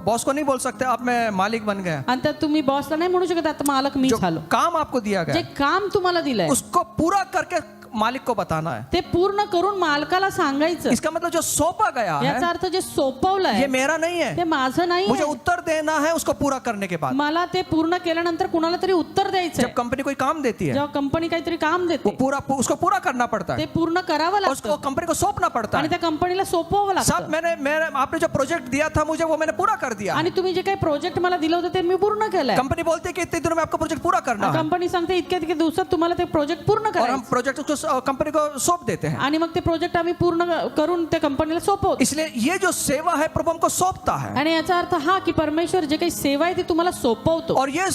बॉस को नहीं बोल सकते आप मैं मालिक बन गया। आणि त्यात तुम्ही बॉसला नाही म्हणू शकत आता मालक मी जो झालो. काम आपको दिया जे गया काम तुम्हाला दिलंय उसको पूरा करके मालिक को बताना है। ते पूर्ण करून मालकाला सांगायचं. इसका मतलब जो सौंपा गया याचा है अर्थ जे सोपवलंय ये मेरा नहीं है, ते माझं नाही मुझे आहे. उत्तर देना है उसको पूरा करने के बाद। मला ते पूर्ण केल्यानंतर कुणाला तरी उत्तर द्यायचं. जब कंपनी कोई काम देती है जेव्हा कंपनी काहीतरी काम वो देते पूरा उसको पूरा करना पड़ता ते है, पूर्ण करावं उसको लागतं कंपनी को सौंपना पड़ता आणि है। त्या कंपनीला सोपवावं साहब लागतं. आपने जो प्रोजेक्ट दिया था मुझे वो मैंने पूरा कर दिया। आणि तुम्ही जे काही प्रोजेक्ट मला दिलं होतं ते मी पूर्ण केलंय. कंपनी बोलती है कि इतने दिनों में आपको प्रोजेक्ट पूरा करना है कंपनी सांगते इतक्या तितक्या दिवसात तुम्हाला ते प्रोजेक्ट पूर्ण और हम करायचं. प्रोजेक्ट उसको कंपनी को सौंप देते हैं। आणि मग ते प्रोजेक्ट आम्ही पूर्ण करून त्या कंपनीला सोपवतो. इसलिए ये जो सेवा है प्रभु हमको सौंपता है आणि याचा अर्थ हा की परमेश्वर जे काही सेवा आहे ती तुम्हाला सोपवतो. और ये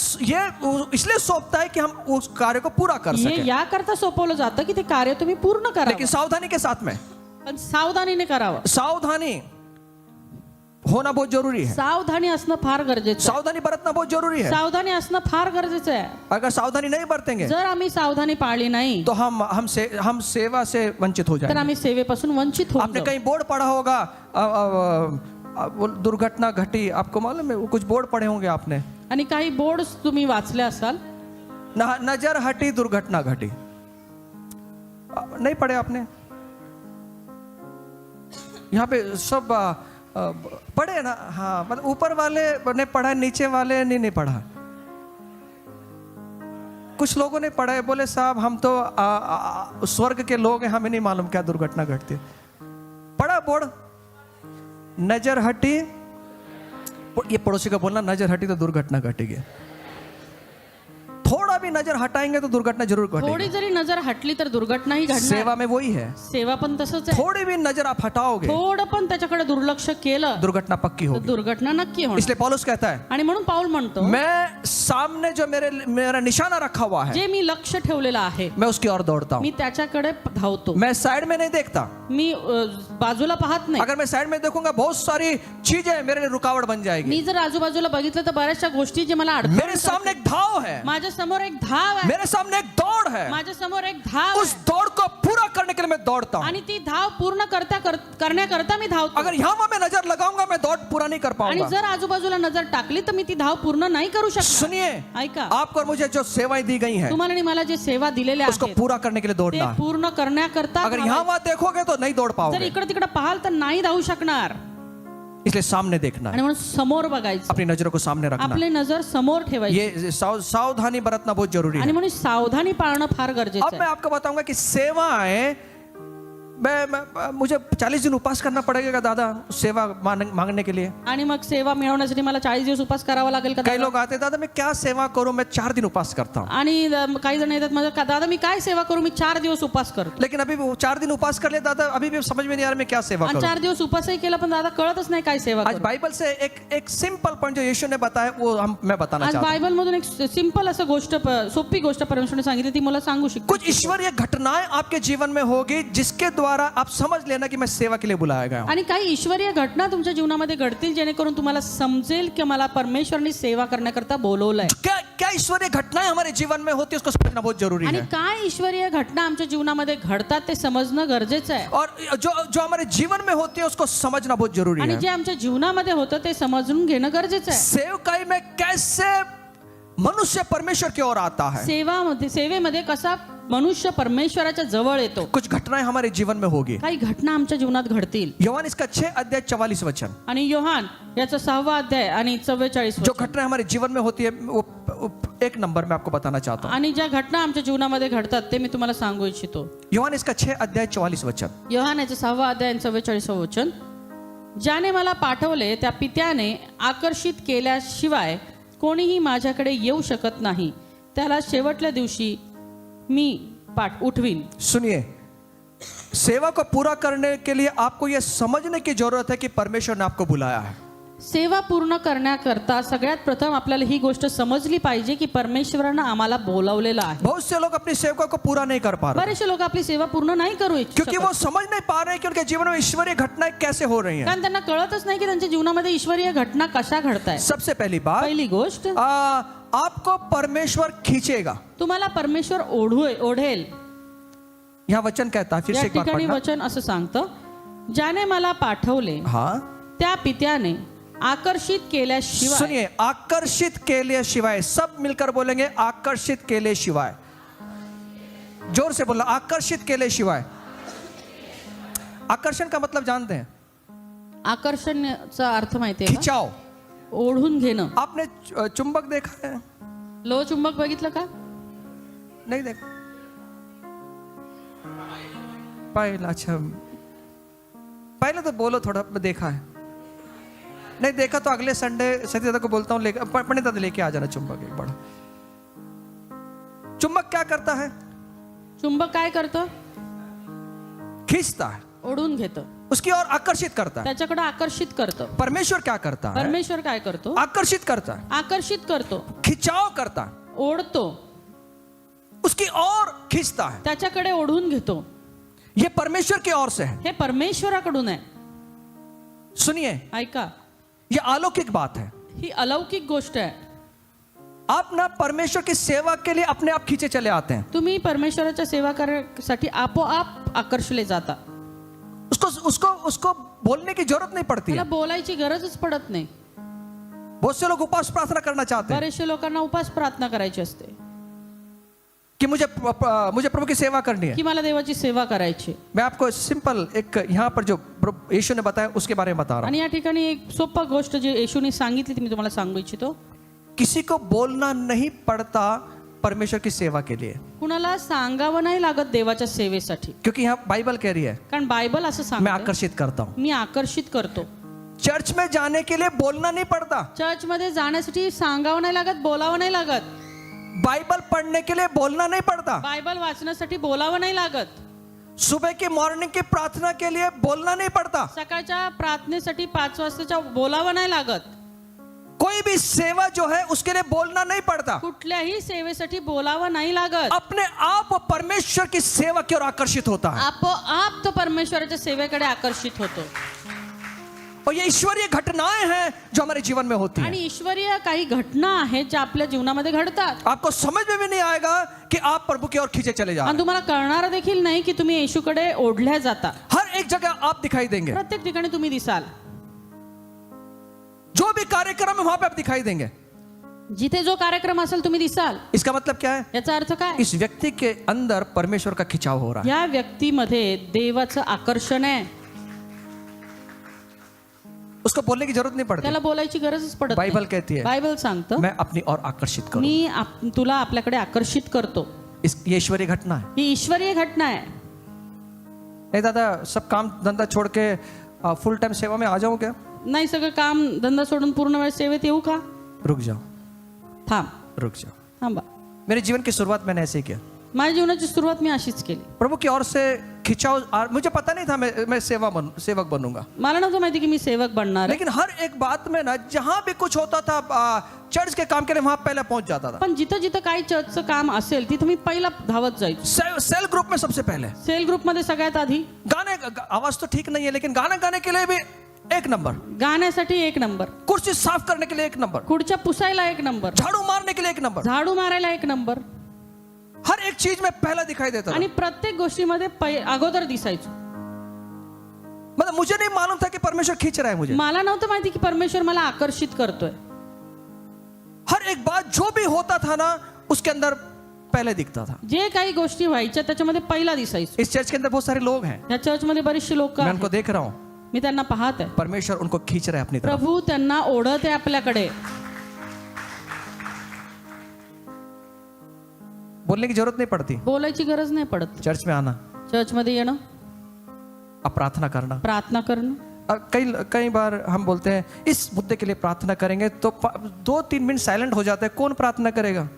इसलिए सौंपता है कि हम उस कार्य को पूरा कर हे सके, याकरता सोपवलं जातं की ते कार्य तुम्ही पूर्ण लेकिन करा, सावधानी के साथ में। पण सावधानीने करावं. सावधानी होना बहुत जरूरी है, सावधानी असणं फार गरजेचं आहे. सावधानी बरतना बहुत जरूरी है। सावधानी असणं फार गरजेचं आहे. अगर सावधानी नहीं बरतेंगे जर आम्ही सावधानी पाळली नाही तो हम सेवा से वंचित हो तर जाएंगे। आम्ही सेवेपासून वंचित होऊ. आपने कहीं बोर्ड पढ़ा होगा वो दुर्घटना घटी, आपको मालूम है वो कुछ बोर्ड पढ़े होंगे आपने, आणि काही बोर्ड तुम्ही वाचले असाल, नजर हटी दुर्घटना घटी, नहीं पढ़े आपने? यहाँ पे सब पढ़े ना, हाँ, मतलब ऊपर वाले ने पढ़ा नीचे वाले ने नहीं पढ़ा। कुछ लोगों ने पढ़ा है, बोले साहब हम तो स्वर्ग के लोग हैं, हमें नहीं मालूम क्या दुर्घटना घटती है। पढ़ा बोर्ड, नजर हटी, ये पड़ोसी को बोलना नजर हटी तो दुर्घटना घटेगी। थोड़ा भी नजर हटाएंगे तो दुर्घटना जरूर थोडी घटेगी। जरी नजर हटली तर दुर्घटनाही घडणार. सेवा में वही है, सेवा पण तसंच आहे. थोड़ी भी नजर आप हटाओगे थोडं पण त्याच्याकडे दुर्लक्ष केलं दुर्घटना पक्की तर होगी। दुर्घटना नक्की होणार. इसलिए पौलुस कहता है आणि म्हणून पाऊल म्हणतो मैं सामने जो मेरा निशाना रखा हुआ है जे मी लक्ष ठेवलेलं आहे मैं उसकी ओर दौड़ता हूँ। मी त्याच्याकडे धावतो. मैं साइड में नहीं देखता, मी बाजूला पाहत नाही. अगर मैं साइड में देखूंगा बहुत सारी चीजें मेरे लिए रुकावट बन जाएगी। मी जर आजूबाजूला बघितलं तर बऱ्याचशा गोष्टी जे मला मेरे अडचण सामने एक धाव है, माझ्या समोर एक धाव आहे, मेरे सामने एक दौड़ है, माझ्या समोर एक धाव उस आहे. दौड़ को पूरा करने के लिए मैं दौड़ता हूँ। आणि ती धाव पूर्ण करण्याकरता मी धावतो. अगर यहाँ मैं नजर लगाऊंगा मैं दौड़ पूरा नहीं कर आणि पाऊंगा। जर आजूबाजूला नजर टाकली तर मी ती धाव पूर्ण नाही करू शकणार. सुनिए, ऐका, आपको और मुझे जो सेवाएं दी गई हैं तुम्हाला आणि मला जे सेवा दिलेल्या उसको आहेत पूरा करने के लिए ते दौड़ना है। पूर्ण करण्याकरता अगर यहाँ धावायचं. वहां देखोगे तो नहीं दौड़ जर पाओगे, इकडे तिकडे पाहाल तर नाही धावू शकणार. इसलिए सामने देखना आणि है, म्हणून समोर बघायचं, अपनी नजरों को सामने रखना है। आपली नजर समोर ठेवायची. ये सावधानी बरतना बहुत जरूरी आणि है। म्हणून सावधानी पाळणं फार गरजेचं अब मैं आहे. आपको बताऊंगा कि सेवाएं मुझे 40 दिन उपास करना पड़ेगा दादा सेवा मांगने के लिए। आणि मग सेवा मिळवण्यासाठी मला 40 दिवस उपास करावा लागेल का कई दादा? लोग आते दादा मैं क्या सेवा करूं, मैं 4 दिन उपास करता हूं, आणि काही जण येतात माझं दादा मी काय सेवा करू, मी 4 दिवस उपास करतो. लेकिन अभी 4 दिन उपास कर लिया दादा अभी भी समझ में नहीं आ रहा मैं क्या सेवा आणि करूं। 4 दिवस उपासही केला पण दादा कळतच नाही काय सेवा आज करू. बाइबल से एक सिंपल पॉइंट जो यीशु ने बताया वो मैं बताना आज चाहता हूं। बायबल मधून एक सिंपल असं गोष्ट सोपी गोष्ट परमेश्वरने सांगितली ती मला सांगू शकतो. कुछ ईश्वरीय घटनाएं आपके जीवन में होगी जिसके द्वारा आप समझ लेना कि मैं सेवा के लिए बुलाया गया हूं। आणि काही ईश्वरीय घटना तुमच्या जीवनामध्ये घडतील जेणेकरून तुम्हाला समजेल की मला परमेश्वरने सेवा करण्याकरता बोलवलंय. क्या ईश्वरीय घटनाएं हमारे जीवन में होती है उसको समझना बहुत जरूरी आणि है। काय ईश्वरीय घटना आमच्या जीवनामध्ये घडतात ते समजणं गरजेचं आहे. और जो हमारे जीवन में होती है उसको समझना बहुत जरूरी आणि है। जे आमच्या जीवनामध्ये होतं ते समजून घेणं गरजेचं आहे. सेवकाई में कैसे मनुष्य परमेश्वर की ओर आता है, सेवेमध्ये कसा मनुष्य परमेश्वराच्या जवळ येतो. कुछ घटनाएं हमारे जीवन में होगी। काही घटना आमच्या जीवनात घडतील. योहान इसका 6 अध्याय 44 वचन, आणि योहान याचा 6वा अध्याय आणि 44 जो घटनाएं हमारे जीवन में होती है वो एक नंबर में आपको बताना चाहता हूं। आणि ज्या घटना आमच्या जीवनामध्ये घडतात ते मी तुम्हाला सांगू इच्छितो. योहान इसका 6 अध्याय 44 वचन, योहान याचा 6वा अध्याय आणि 44 वचन, ज्याने मला पाठवले त्या पित्याने आकर्षित केल्याशिवाय कोणीही माझ्याकडे येऊ शकत नाही, त्याला शेवटल्या दिवशी मी उठवीन. सुनिए सेवा को पूरा करने के लिए आपको यह समझने की जरूरत है कि परमेश्वर ने आपको बुलाया है। सेवा पूर्ण करण्याकरता सगळ्यात प्रथम आपल्याला ही गोष्ट समजली पाहिजे की परमेश्वरानं आम्हाला बोलावलेलं आहे. बहुत से लोग अपनी सेवा को पूरा नहीं कर पा रहे बरेचसे लोक आपली सेवा पूर्ण नाही करू इच्छित क्योंकि वो समझ नहीं पा रहे हैं कि उनके जीवन में ईश्वरीय घटनाएं कैसे हो रही हैं। कारण त्यांना कळतच नाही की त्यांच्या जीवनामध्ये ईश्वरीय घटना कशा घडतायत. सबसे पहली बात, पहिली गोष्ट, आपको परमेश्वर खींचेगा। तुम्हाला परमेश्वर ओढेल. यहाँ वचन कहता है, फिर या से एक बार ठिकाणी पढ़ना। वचन असं सांगतं, ज्याने मला पाठवले हाँ त्या पित्याने आकर्षित केल्याशिवाय. सुनिए, आकर्षित के लिए शिवाय, सब मिलकर बोलेंगे आकर्षित के लिए शिवाय। जोर से बोलना, आकर्षित के लिए शिवाय। आकर्षण का मतलब जानते हैं? आकर्षणाचा अर्थ माहितीये का? खिंचाव। ओढून घेणं. आपने चुंबक देखा है? लोह चुंबक बघितलं का? नहीं देखा? पहला, अच्छा पहले तो बोलो थोड़ा, देखा है? नहीं देखा तो अगले संडे सत्यदा को बोलता हूँ, पंडित दादा लेके आ जाना चुंबक एक बड़ा। चुंबक क्या करता है? चुंबक काय करतं? खींचता है, ओढून घेतं, उसकी ओर आकर्षित करता है। त्याच्याकडे आकर्षित करतं. परमेश्वर क्या करता है? परमेश्वर काय करतो? आकर्षित करता है, आकर्षित करतो, खिंचाव करता है, ओढतो, उसकी ओर खींचता है। त्याच्याकडे ओढून घेतो. ये परमेश्वर की ओर से है। हे परमेश्वराकडून आहे. सुनिए, ऐका, ये अलौकिक बात है। ही अलौकिक गोष्ट आहे. आप ना परमेश्वर की सेवा के लिए अपने आप खींचे चले आते हैं। तुम्ही परमेश्वराच्या सेवा करण्यासाठी आपोआप आकर्षले जाता. उसको उसको उसको बोलने की जरूरत नहीं पड़ती त्याला है। बोलायची गरजच पडत नाही. बहुत से लोग उपवास प्रार्थना करना चाहते हैं बरेचशे लोकांना उपास प्रार्थना करायची असते कि मुझे प्रभु की सेवा करनी है। की मला देवाची सेवा करायची. मैं आपको सिंपल एक यहाँ पर जो यीशु ने बताया उसके बारे में बता रहा हूँ। आणि या ठिकाणी एक सोपा गोष्ट जी येशूने सांगितली ती मी तुम्हाला सांगू इच्छितो. किसी को बोलना नहीं पड़ता परमेश्वर की सेवा के लिए, कुणाला सांगावं नाही लागत देवाच्या सेवेसाठी. क्योंकि यहाँ बाइबल कह रही है कारण बायबल असं मैं सांगतं, आकर्षित करता हूँ। मी आकर्षित करतो. चर्च में जाने के लिए बोलना नहीं पड़ता, चर्च मध्ये जाण्यासाठी सांगावं नाही लागत, बोलावं नाही लागत. बाइबल पढ़ने के लिए बोलना नहीं पड़ता, बायबल वाचण्यासाठी बोलावं नाही लागत. सुबह की मॉर्निंग की प्रार्थना के लिए बोलना नहीं पड़ता। सकाळच्या प्रार्थनेसाठी 5 वाजताच्या बोलावं नाही लागत. कोई भी सेवा जो है उसके लिए बोलना नहीं पड़ता, कुठल्याही सेवेसाठी बोलावं नाही लागत. अपने आप वो परमेश्वर की सेवा की ओर आकर्षित होता है। आपोआप तो परमेश्वराच्या सेवेकडे आकर्षित होतो. और ये ईश्वरीय घटनाएं हैं जो हमारे जीवन में होती आणि हैं। ईश्वरीय काही घटना आहेत ज्या आपल्या जीवनामध्ये घडतात. आपको समझ में भी नहीं आएगा कि आप प्रभु की ओर खींचे चले जा रहे आणि तुम्हाला कळणार देखील नाही की तुम्ही येशूकडे ओढल्या जाता. हैं। हर एक जगह आप दिखाई देंगे, प्रत्येक ठिकाणी तुम्ही दिसाल. जो भी कार्यक्रम है वहां पे आप दिखाई देंगे। जिथे जो कार्यक्रम असेल तुम्ही दिसाल. इसका मतलब क्या है? याचा अर्थ काय? इस व्यक्ति के अंदर परमेश्वर का खिंचाव हो रहा है। या व्यक्तीमध्ये देवाचं आकर्षण आहे. उसको बोलने की जरूरत नहीं पड़ती, त्याला बोलायची गरजच पडत नाही. बाइबल कहती है बायबल सांगतं, मैं अपनी ओर आकर्षित करूं। मी तुला आपल्याकडे आकर्षित करतो. ये ईश्वरीय घटना है। ही ईश्वरीय घटना आहे. नहीं दादा, सब काम धंधा छोड़ के फुल टाइम सेवा में आ जाऊं क्या? नाही, सगळं काम धंदा सोडून पूर्ण वेळ सेवेत येऊ का? रुक जाओ, रुक जाओ। थांबा. मेरे जीवन की शुरुआत मैंने ऐसे ही किया। माझ्या जीवनाची सुरुवात मी अशीच केली. प्रभु की ओर से खिंचाव, मुझे पता नहीं था मैं सेवक बनूंगा, मला नव्हतं माहिती की मी सेवक बनणार आहे. लेकिन हर एक बात में ना, जहां भी कुछ होता था चर्च के काम के लिए वहां पहले पहुंच जाता था। पण जिथं जिथं काही चर्चचं काम असेल तिथं मी पहिला धावत जायचो. सेल ग्रुप में सबसे पहले, सेल ग्रुपमध्ये सगळ्यात आधी. गाने, आवाज तो ठीक नहीं है लेकिन गाना गाने के लिए भी एक नंबर, गाण्यासाठी 1 नंबर, कुर्सी साफ करने के लिए 1 नंबर, खुर्च्या पुसायला 1 नंबर, झाड़ू मारने के लिए 1 नंबर, झाडू मारायला 1 नंबर. हर एक चीज में पहला दिखाई देता था। आणि प्रत्येक गोष्टीमध्ये अगोदर दिसायचो. मतलब मुझे नहीं मालूम था कि परमेश्वर खींच रहा है मुझे। मला नव्हतं माहिती की परमेश्वर मला आकर्षित करतोय. हर एक बात जो भी होता था ना, उसके अंदर पहले दिखता था। जे काही गोष्टी व्हायच्या त्याच्यामध्ये पहिला दिसायचो. इस चर्च के अंदर बहुत सारे लोग हैं, या चर्चमध्ये बरीचशी लोक मैं उनको देख रहा हूँ, मी त्यांना पाहत आहे. परमेश्वर उनको खींच रहा है अपनी तरफ। प्रभू त्यांना ओढत आहे आपल्याकडे. बोलने की जरूरत नहीं पड़ती, बोलायची गरज नाही पडत. चर्च में आना, चर्चमध्ये येणं, अब प्रार्थना करना। प्रार्थना करणं. कई बार हम बोलते हैं इस मुद्दे के लिए प्रार्थना करेंगे तो 2-3 मिनट साइलेंट हो जाता है, कौन प्रार्थना करेगा?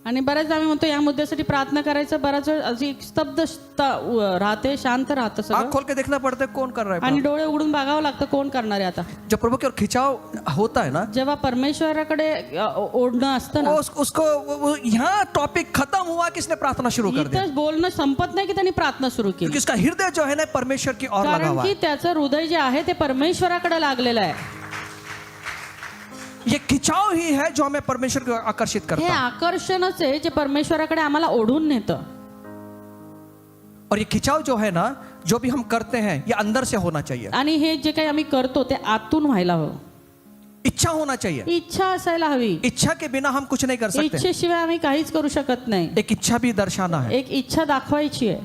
आणि बऱ्याचदा आम्ही म्हणतो या मुद्द्यासाठी प्रार्थना करायचं, बराच वेळ अशी राहते, शांत राहतं आंख सगळं खोल के देखना पड़ता है कौन कर रहा है आणि डोळे उघडून बघावं लागतं कोण करणार आहे आता. जब प्रभु की ओर खिंचाव होता है ना, जेव्हा परमेश्वराकडे ओढणं असतं ना, उसको यहाँ टॉपिक खत्म हुआ कि इसने प्रार्थना शुरू कर दिया, इथंच बोलणं संपत नाही की त्यांनी प्रार्थना सुरू केली. क्योंकि उसका हृदय जो है ना परमेश्वर की ओर लगा कारण हुआ की है. त्याचं हृदय जे आहे ते परमेश्वराकडे लागलेलं आहे. ये खिंचाव ही है जो हमें परमेश्वर को आकर्षित हे करता है. आकर्षणच आहे जे परमेश्वराकडे आम्हाला ओढून नेतं. और ये खिंचाव जो है ना, जो भी हम करते हैं ये अंदर से होना चाहिए. आणि हे जे काही आम्ही करतो ते आतून व्हायला हवं. इच्छा होना चाहिए. इच्छा असायला हवी. इच्छा के बिना हम कुछ नहीं कर सकते. इच्छेशिवाय आम्ही काहीच करू शकत नाही. एक इच्छा भी दर्शाना है एक इच्छा दाखवायची आहे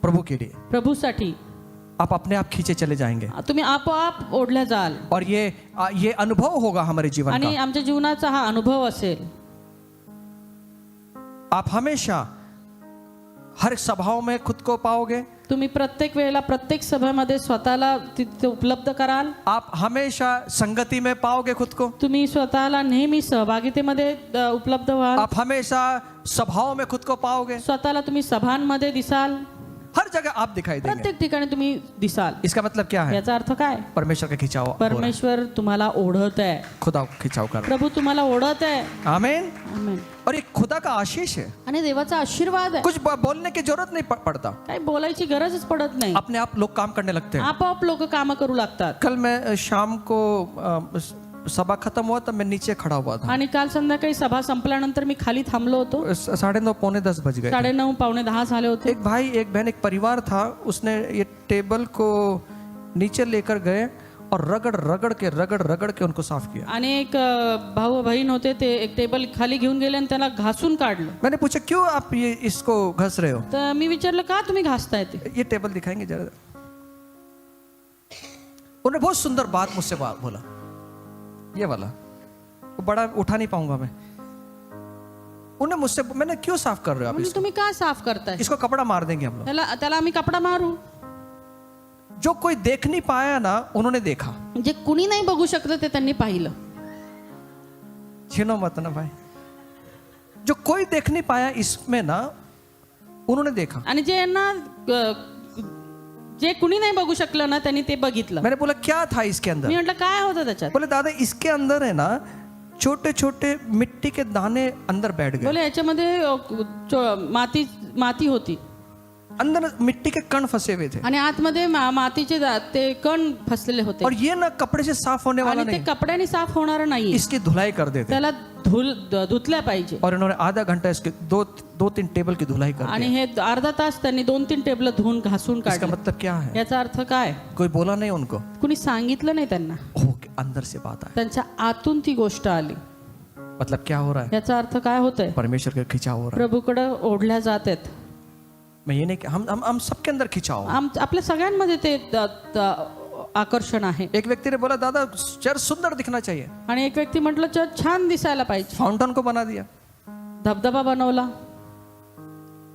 प्रभु के लिए. प्रभूसाठी. आप अपने आप खींचे चले जाएंगे तुम्ही आपोआप ओढल्या जाल और ये अनुभव होगा हमारे जीवन आणि का. आमच्या जीवनाचा हा अनुभव असेल. आप हमेशा हर सभाओं में खुद को पाओगे. तुम्ही प्रत्येक वेळेला प्रत्येक सभेमध्ये स्वतःला तिथे उपलब्ध कराल. आप हमेशा संगति में पाओगे खुद को. तुम्ही स्वतःला नेहमी सहभागितेमध्ये उपलब्ध व्हाल. आप हमेशा सभाओं में खुद को पाओगे. स्वतःला तुम्ही सभांमध्ये दिसाल. हर जगह आप दिखाई देंगे. प्रत्येक ठिकाणी तुम्ही दिसाल. इसका मतलब क्या है? याचा अर्थ काय? परमेश्वर का खिंचाव हो रहा है. परमेश्वर तुम्हाला ओढत आहे. खुदा खिंचाव कर रहा प्रभू तुम्हाला ओढत आहे. है. आमीन. आमेन. और ये खुदा का आशीष है. आणि देवाचा आशीर्वाद आहे. कुछ बोलने की जरूरत नहीं पड़ता. काही बोलायची गरजच पडत नाही. अपने आप लोग काम करने लगते हैं. आपोआप लोक काम करू लागतात. कल मैं शाम को सभा खत्म हुआ तब मैं नीचे खड़ा हुआ था. आणि काल संध्याकाळी सभा संपल्यानंतर मी खाली थांबलो होतो. 9:30 पौने 10 बज गए. 9:30 पावणे 10 झाले होते. एक भाई एक बहन एक परिवार था, उसने ये टेबल को नीचे लेकर गए और रगड़ के उनको साफ किया. आणि एक भाऊ बहीण होते, ते एक टेबल खाली घेऊन गेले आणि त्याला घासून काढलं. मैंने पूछा क्यों आप ये इसको घस रहे हो. तर मी विचारलं का तुम्ही घासताय ते. ये टेबल दिखाएंगे जरा. उन्होंने बहुत सुंदर बात मुझसे बोला. ये वाला वो बड़ा उठा नहीं पाऊंगा मैं. उन्हें मुझसे, मैंने क्यों साफ कर रहे हो आप म्हणजे इसको. तुम्ही का साफ करताय. इसको कपड़ा मार देंगे हम लोग. त्याला आम्ही कपडा मारू. जो कोई देख नहीं पाया ना उन्होंने देखा. जे कुणी नाही बघू शकत ते त्यांनी पाहिलं. छीनो मत ना भाई. जो कोई देख नहीं पाया इसमें ना उन्होंने देखा. आणि जे ना जे कुणी नाही बघू शकलं ना त्यांनी ते बघितलं. मैंने बोला क्या था इसके अंदर. मी म्हटलं काय होतं त्याच्यात. बोले दादा इसके अंदर है ना छोटे छोटे मिट्टी के दाने अंदर बैठ गए. बोले याच्यामध्ये माती होती. अंदर मिट्टी के कण फंसे हुए थे. आणि आतमध्ये मातीचे ते कण फसलेले होते. और ये ना कपड़े से साफ होने वाला आणि ते नहीं. कपड्याने साफ होणार नाही. इसकी धुलाई कर देते. त्याला धुतल्या पाहिजे. और इन्होंने आधा घंटा इसके दो तीन टेबल की धुलाई कर आणि दी. हे अर्धा तास त्यांनी 2-3 टेबल धुवून घासून इसका काढले. मतलब क्या है. याचा अर्थ काय. कोई बोला नहीं उनको. कुणी सांगितलं नाही त्यांना. अंदर से बात आए. त्यांच्या आतून ती गोष्ट आली. मतलब क्या हो रहा है. याचा अर्थ काय होतंय. परमेश्वर का खिंचाव हो रहा है. प्रभूकडे ओढल्या जात आहेत. मैं ये नहीं कि हम सबके अंदर खिंचाव. आपल्या सगळ्यांमध्ये ते आकर्षण आहे. एक व्यक्ति ने बोला दादा चर्च सुंदर दिखना चाहिए. आणि एक व्यक्ती म्हटलं चर्च छान दिसायला पाहिजे. फाउंटेन को बना दिया. धबधबा बनवला.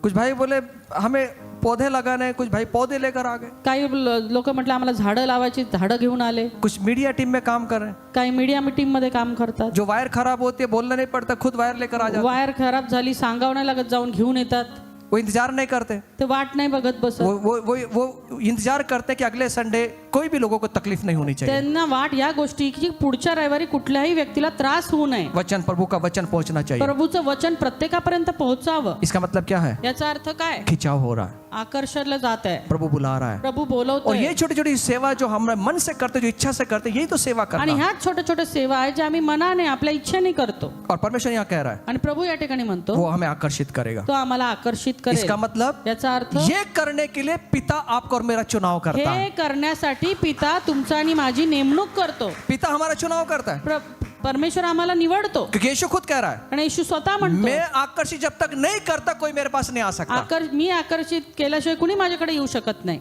कुछ भाई बोले हमें पौधे लगाने हैं. कुछ भाई पौधे लेकर आ गए. काही लोक म्हटलं आम्हाला झाडं लावायची, झाडं घेऊन आले. कुछ मीडिया टीम में काम कर रहे हैं. काही मीडिया मीटिंग मध्ये काम करतात. जो वायर खराब होती है बोलना नहीं पड़ता, खुद वायर लेकर आ जाते. वायर खराब झाली सांगावं नाही लागत, जाऊन घेऊन येतात. वो इंतजार नहीं करते. ते वाट नाही बघत बसत. वो इंतजार करते कि अगले संडे कोई भी लोगों को तकलीफ नहीं होनी चाहिए. त्यांना वाट या गोष्टी की पुढच्या रविवारी कुठल्याही व्यक्तीला त्रास होऊ नये. वचन प्रभु का वचन पहुंचना चाहिए. प्रभूचं वचन प्रत्येकापर्यंत पोहोचावं. इसका मतलब क्या है. याचा अर्थ काय. खिंचाव हो रहा है. आकर्षणला जात आहे. प्रभु बुला रहा है. प्रभू और बोलवतोय. ये छोटी छोटी सेवा जो हम मन से करते, जो इच्छा से करते, यही तो सेवा आणि करना. ह्या छोट्या छोट्या सेवा आहे ज्या आम्ही मनाने आपल्या इच्छेने करतो. और परमेश्वर यहाँ कह रहा है आणि प्रभू या ठिकाणी म्हणतो वो हमें आकर्षित करेगा. तो आम्हाला आकर्षित करेल. इसका मतलब याचा अर्थ ये करने के लिए पिता आपको और मेरा चुनाव करता है. हे करण्यासाठी पिता तुमचा आणि माझी नेमणूक करतो. पिता हमारा चुनाव करता है. परमेश्वर आम्हाला निवडतो. क्योंकि यीशु खुद कह रहा है आणि येशू स्वतः म्हणतो मैं आकर्षित जब तक नहीं करता कोई मेरे पास नहीं आ सकता. मी आकर्षित केल्याशिवाय कुणी माझ्याकडे येऊ शकत नाही.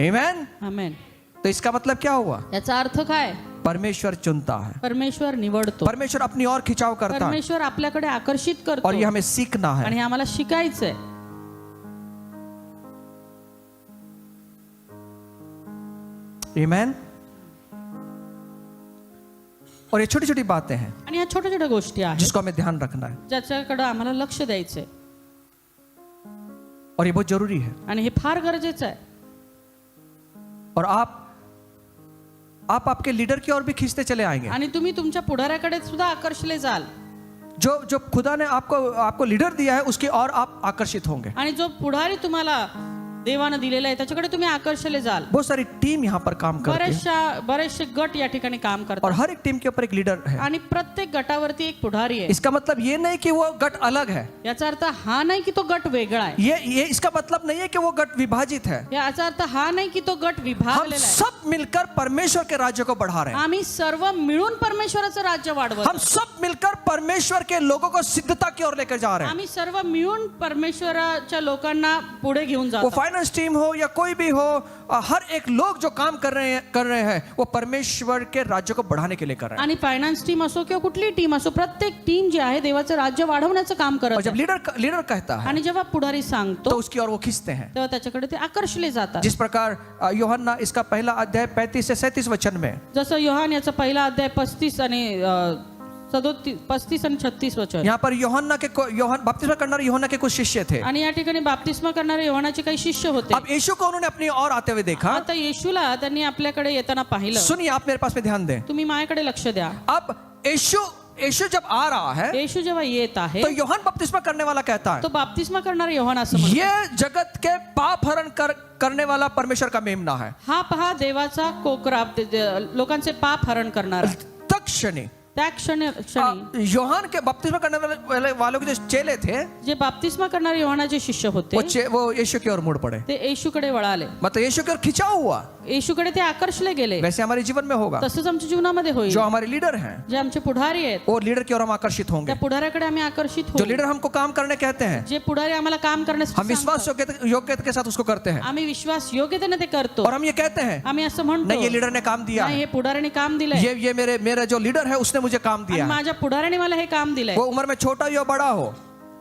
आमेन. आमेन. तो इसका मतलब क्या हुआ. याचा अर्थ काय. परमेश्वर चुनता है. परमेश्वर निवडतो. परमेश्वर अपनी ओर खिंचाव करता है. परमेश्वर आपल्याकडे आकर्षित करतो. और ये हमें सीखना है. आणि हे आम्हाला शिकायचंय. आमेन. और ये छोटी छोटी बातें हैं आणि ह्या छोट्या छोट्या गोष्टी आहेत जिसको हमें ध्यान रखना है ज्याच्याकडे आम्हाला लक्ष द्यायचंय और ये बहुत जरूरी है। आणि हे फार गरजेचं आहे. और आप आपके लीडर की ओर भी खींचते चले आएंगे। आणि तुम्ही तुमच्या पुढाऱ्याकडे सुद्धा आकर्षले जाल. जो जो खुदा ने आपको लीडर दिया है उसकी ओर आप आकर्षित होंगे। आणि जो पुढारी तुम्हाला देवानं दिलेला आहे त्याच्याकडे तुम्ही आकर्षले जाल. बहुत सारी टीम यहाँ पर काम करती है बरेचसे गट या ठिकाणी काम और करतात हर एक टीम के ऊपर एक लीडर है। आणि प्रत्येक गटावरती एक पुढारी आहे. इसका मतलब ये नहीं कि वो गट अलग है, याचा अर्थ हा नाही की तो गट वेगळा आहे. ये इसका मतलब नहीं है कि वो गट विभाजित है। याचा अर्थ हा नाही की तो गट हम विभागलेला आहे. सब मिलकर परमेश्वर के राज्य को बढ़ा रहे हैं। आम्ही सर्व मिळून परमेश्वराचं राज्य वाढवत हम सब मिलकर परमेश्वर के लोगों को सिद्धता की ओर लेकर जा रहे हैं। आम्ही सर्व मिळून परमेश्वराच्या लोकांना पुढे घेऊन वो जातो. फाइनेंस टीम हो या कोई भी हो, हर एक लोग जो काम कर रहे हैं वो परमेश्वर के राज्य को बढ़ाने के लिए कर रहे हैं। आणि फायनान्स टीम असो किंवा कुठली टीम असो प्रत्येक टीम जी आहे देवाचं राज्य वाढवण्याचं काम और करत जब आहे. लीडर कहता है आणि जेव्हा पुढारी तो सांगतो उसकी ओर वो खींचते हैं। तेव्हा त्याच्याकडे ते आकर्षले जातात. जिस प्रकार यूहन्ना इसका पहला अध्याय 35 से 37 वचन में जसं योहान याचा पहिला अध्याय 35 आणि 35 आणि 36 वचन. यहाँ पर यूहन्ना बपतिस्मा करनारे यूहन्ना के कुछ शिष्य थे। आणि या ठिकाणी बाप्तिस्मा करणारे योहानाचे काही शिष्य होते. अब यीशु को उन्होंने अपनी ओर आते हुए देखा। आता येशूला त्यांनी आपल्याकडे येताना पाहिलं. सुनिए, आप मेरे पास में ध्यान दें। तुम्ही माझ्याकडे लक्ष द्या. अब यीशु जब आ रहा है येशू जेव्हा येत आहे तो यूहन बपतिस्मा करने वाला कहता है तो बाप्तिस्मा करणारा योहान असं म्हणतो, ये जगत के पाप हरण करने वाला परमेश्वर का मेमना है। हा पहा देवाचा कोकरा लोकांचे पाप हरण करणारा. तत्क्षणी त्या क्षणी यूहन के बपतिस्मा करने वालों के जो चेले थे जे बाप्तिस्मा करणारे योहानाचे शिष्य होते वो यीशु की ओर मुड़ पड़े। ते येशूकडे वळाले. मतलब यीशु की ओर खिंचाव हुआ। येशूकडे ते आकर्षले गेले. वैसे हमारे जीवन में होगा। तसंच आमच्या जीवनामध्ये होईल. जो हमारे लीडर हैं जे आमचे पुढारी आहेत वो लीडर की ओर हम आकर्षित होंगे। त्या पुढाऱ्याकडे आम्ही आकर्षित जो होऊ. लीडर हमको काम करने कहते हैं जे पुढारी आम्हाला काम हम करण्यासाठी विश्वास सांगतात, योग्यता के साथ उसको करते हैं आम्ही विश्वास योग्यतेने ते करतो. और हम ये कहते हैं आम्ही असं म्हणतो नहीं, ये लीडर ने काम दिया नाही है, हे पुढाऱ्याने काम दिलंय. ये मेरा जो लीडर है उसने मुझे काम दिया है। माझ्या पुढाऱ्याने मला हे काम दिलंय. वो उम्र में छोटा हो या बड़ा हो,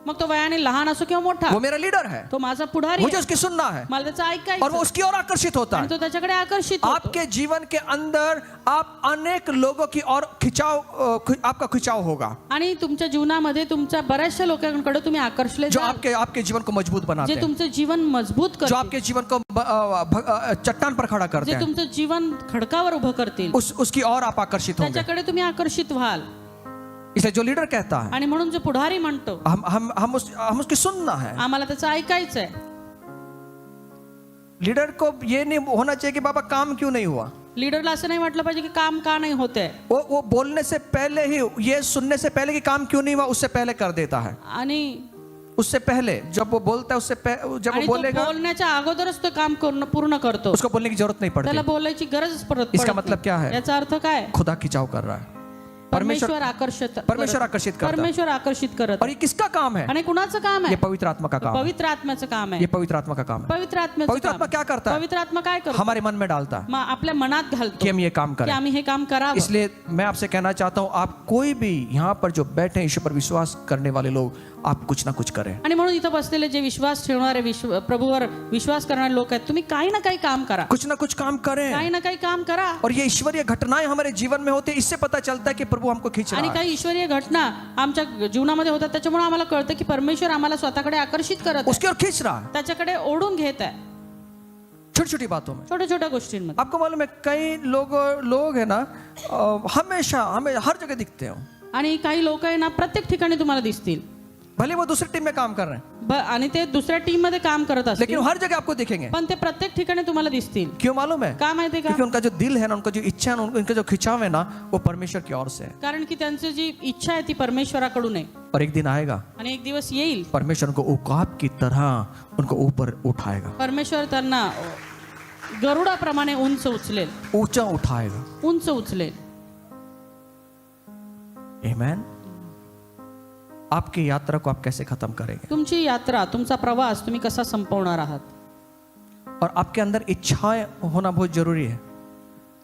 मग तो वयाने लहान असो किंवा मोठा, वो मेरा लीडर है, तो माझा पुढारी मुझे आहे. उसकी सुनना है मला त्याचं और वो ऐकायचं उसकी ओर आकर्षित होता आणि है। तो त्याच्याकडे आकर्षित होतो. आपके जीवन के अंदर आप अनेक लोगों की ओर आपका खिंचाव होगा आणि तुमच्या जीवनामध्ये तुमच्या बऱ्याचशा लोकांकडे तुम्ही आकर्षले जो जाल, आपके जीवन को मजबूत बनाते जे हैं, तुमचं जीवन मजबूत जो करतील, आपके जीवन को चट्टान पर खड़ा करते जे हैं, तुमचं जीवन खडकावर उभं करतील, उसकी ओर आप आकर्षित होंगे। त्याच्याकडे तुम्ही आकर्षित व्हाल. इसलिए जो लीडर कहता है आणि म्हणून जो पुढारी म्हणतो हम उसकी सुनना है। आम्हाला त्याचं ऐकायचंय. लीडर को ये नहीं होना चाहिए कि बाबा काम क्यों नहीं हुआ। लीडरला असं नाही वाटलं पाहिजे की काम का नाही होतंय. वो बोलने से पहले ही, ये सुनने से पहले कि काम क्यों नहीं हुआ, उससे पहले कर देता है। आणि उससे पहले जब वो बोलता है जब वो आणि तो बोलेगा बोलण्याच्या अगोदरच तो काम पूर्ण करतो. उसको बोलने की जरूरत नहीं त्याला पड़ती। बोलायची गरज पडत इसका पडत मतलब नाही. क्या है? याचा अर्थ काय? खुदा खिंचाव कर रहा है, परमेश्वर आकर्षित परमेश्वर आकर्षित करता है। परमेश्वर आकर्षित करत और ये किसका काम है? आणि कुणाचं काम ये आहे? पवित्र आत्मा का काम है। पवित्र आत्म्याचं काम आहे. ये पवित्र आत्मा का काम है। पवित्र आत्म्याचं पवित्र आत्मा काम. क्या करता है? पवित्र आत्मा काय करतो? हमारे मन में डालता है आपल्या मनात घालतो कि हम ये काम की करें। आम्ही हे काम करावं. इसलिए मैं आपसे कहना चाहता हूँ, आप कोई भी यहाँ पर जो बैठे हैं ईश्वर पर विश्वास करने वाले लोग, आप कुछ ना कुछ करें। आणि म्हणून इथं बसलेले जे विश्वास ठेवणारे प्रभूवर विश्वास करणारे लोक आहेत, तुम्ही काही ना काही काम करा. कुछ ना कुछ काम करें। काही ना काही काम करा. और ये ईश्वरीय घटनाएं हमारे जीवन में होती है, इससे पता चलता है कि प्रभु हमको खींच रहा आणि है। काही ईश्वरीय घटना आमच्या जीवनामध्ये होतात, त्याच्यामुळे आम्हाला कळतं की परमेश्वर आम्हाला स्वतःकडे आकर्षित करत आहे, उसकी ओर खींच रहा है, त्याच्याकडे ओढून घेत आहे छोटी छोटी बातों में। छोट्या छोट्या गोष्टींमध्ये. आपको मालूम है, कई लोग है ना, हमेशा हमें हर जगह दिखते हो, आणि काही लोक आहे ना प्रत्येक ठिकाणी तुम्हाला दिसतील, भले वो दूसरी टीम में काम कर रहे हैं, आणि ते दुसऱ्या टीम मध्ये काम करत लेकिन असतील, वो हर जगह आपको दिखेंगे। पण ते प्रत्येक ठिकाणी तुम्हाला दिसतील. क्यों मालूम है? का माहितीये का? क्योंकि उनका जो दिल है ना, उनका जो इच्छा है ना, उनका जो खिंचाव है ना, वो परमेश्वर की ओर से है। कारण की त्यांची जी इच्छा आहे ती परमेश्वराकडून आहे. और एक दिन आएगा, आणि एक दिवस येईल परमेश्वर उनको उकाब की तरह उनको ऊपर उठाएगा, परमेश्वर त्यांना गरुडाप्रमाणे उंच उचलेल, ऊंचा उठाएगा। उंच उचलेल. आमेन। आपकी यात्रा को आप कैसे खत्म करेंगे? तुमची यात्रा, तुमचा प्रवास तुम्ही कसा संपवणार आहात? और आपके अंदर इच्छाएं होना बहुत जरूरी है।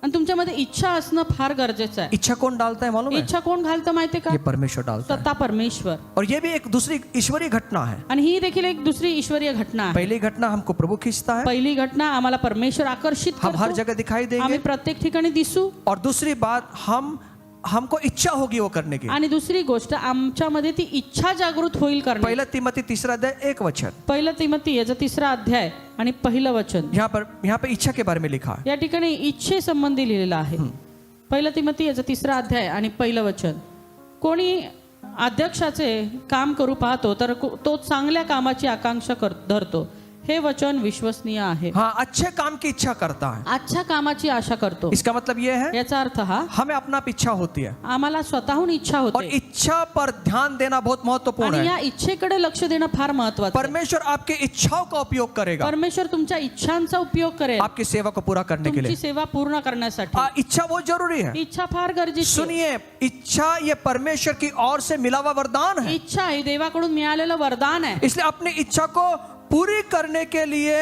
आणि तुमच्यामध्ये इच्छा असणं फार गरजेचं आहे. इच्छा कौन डालता है मालूम है? इच्छा कोण घालतं माहितीये का? ये परमेश्वर डालता है। स्वतः परमेश्वर. और ये भी एक दूसरी ईश्वरीय घटना है। आणि ही देखील एक दुसरी ईश्वरीय घटना आहे. पहली घटना हमको प्रभु खींचता है, पहिली घटना आम्हाला परमेश्वर आकर्षित हम हर करतो, जगह दिखाई आम्ही देंगे। प्रत्येक ठिकाणी दिसू. और दूसरी बात, हम हमको इच्छा होगी वो करने की। आणि दुसरी गोष्ट आमच्यामध्ये ती इच्छा जागृत होईल करणे. पहला तिमोथी 3:1 पहिलं तिमोथी याचा 3 अध्याय आणि पहिलं वचन. यहाँ पे इच्छा के बारे में लिखा है। या ठिकाणी इच्छे संबंधी लिहिलेलं आहे. पहिलं तिमोथी याचा 3 अध्याय आणि पहिलं वचन. कोणी अध्यक्षाचे काम करू पाहतो तर तो चांगल्या कामाची आकांक्षा धरतो. हे वचन विश्वसनीय आहे. हाँ, अच्छे काम की इच्छा करता है। आजच्या कामाची आशा करतो. इसका मतलब ये है याचा अर्थ हा, हमें अपना इच्छा होती है आम्हाला स्वतःहून इच्छा और होते इच्छा पर ध्यान देना बहुत महत्वपूर्ण आणि है। या इच्छेकडे लक्ष देणं फार महत्वाचं आहे. परमेश्वर आपकी इच्छाओं का उपयोग करेगा परमेश्वर तुमच्या इच्छांचा उपयोग करेल आपकी सेवा को पूरा करने के तुमची लिए। सेवा पूर्ण करण्यासाठी. इच्छा बहुत जरूरी है। इच्छा फार गरजेची आहे. सुनिए, इच्छा ये परमेश्वर की ओर से मिला हुआ वरदान है। इच्छा ही देवाकडून मिळालेलं वरदान आहे. इसलिए अपनी इच्छा को पूरी करने के लिए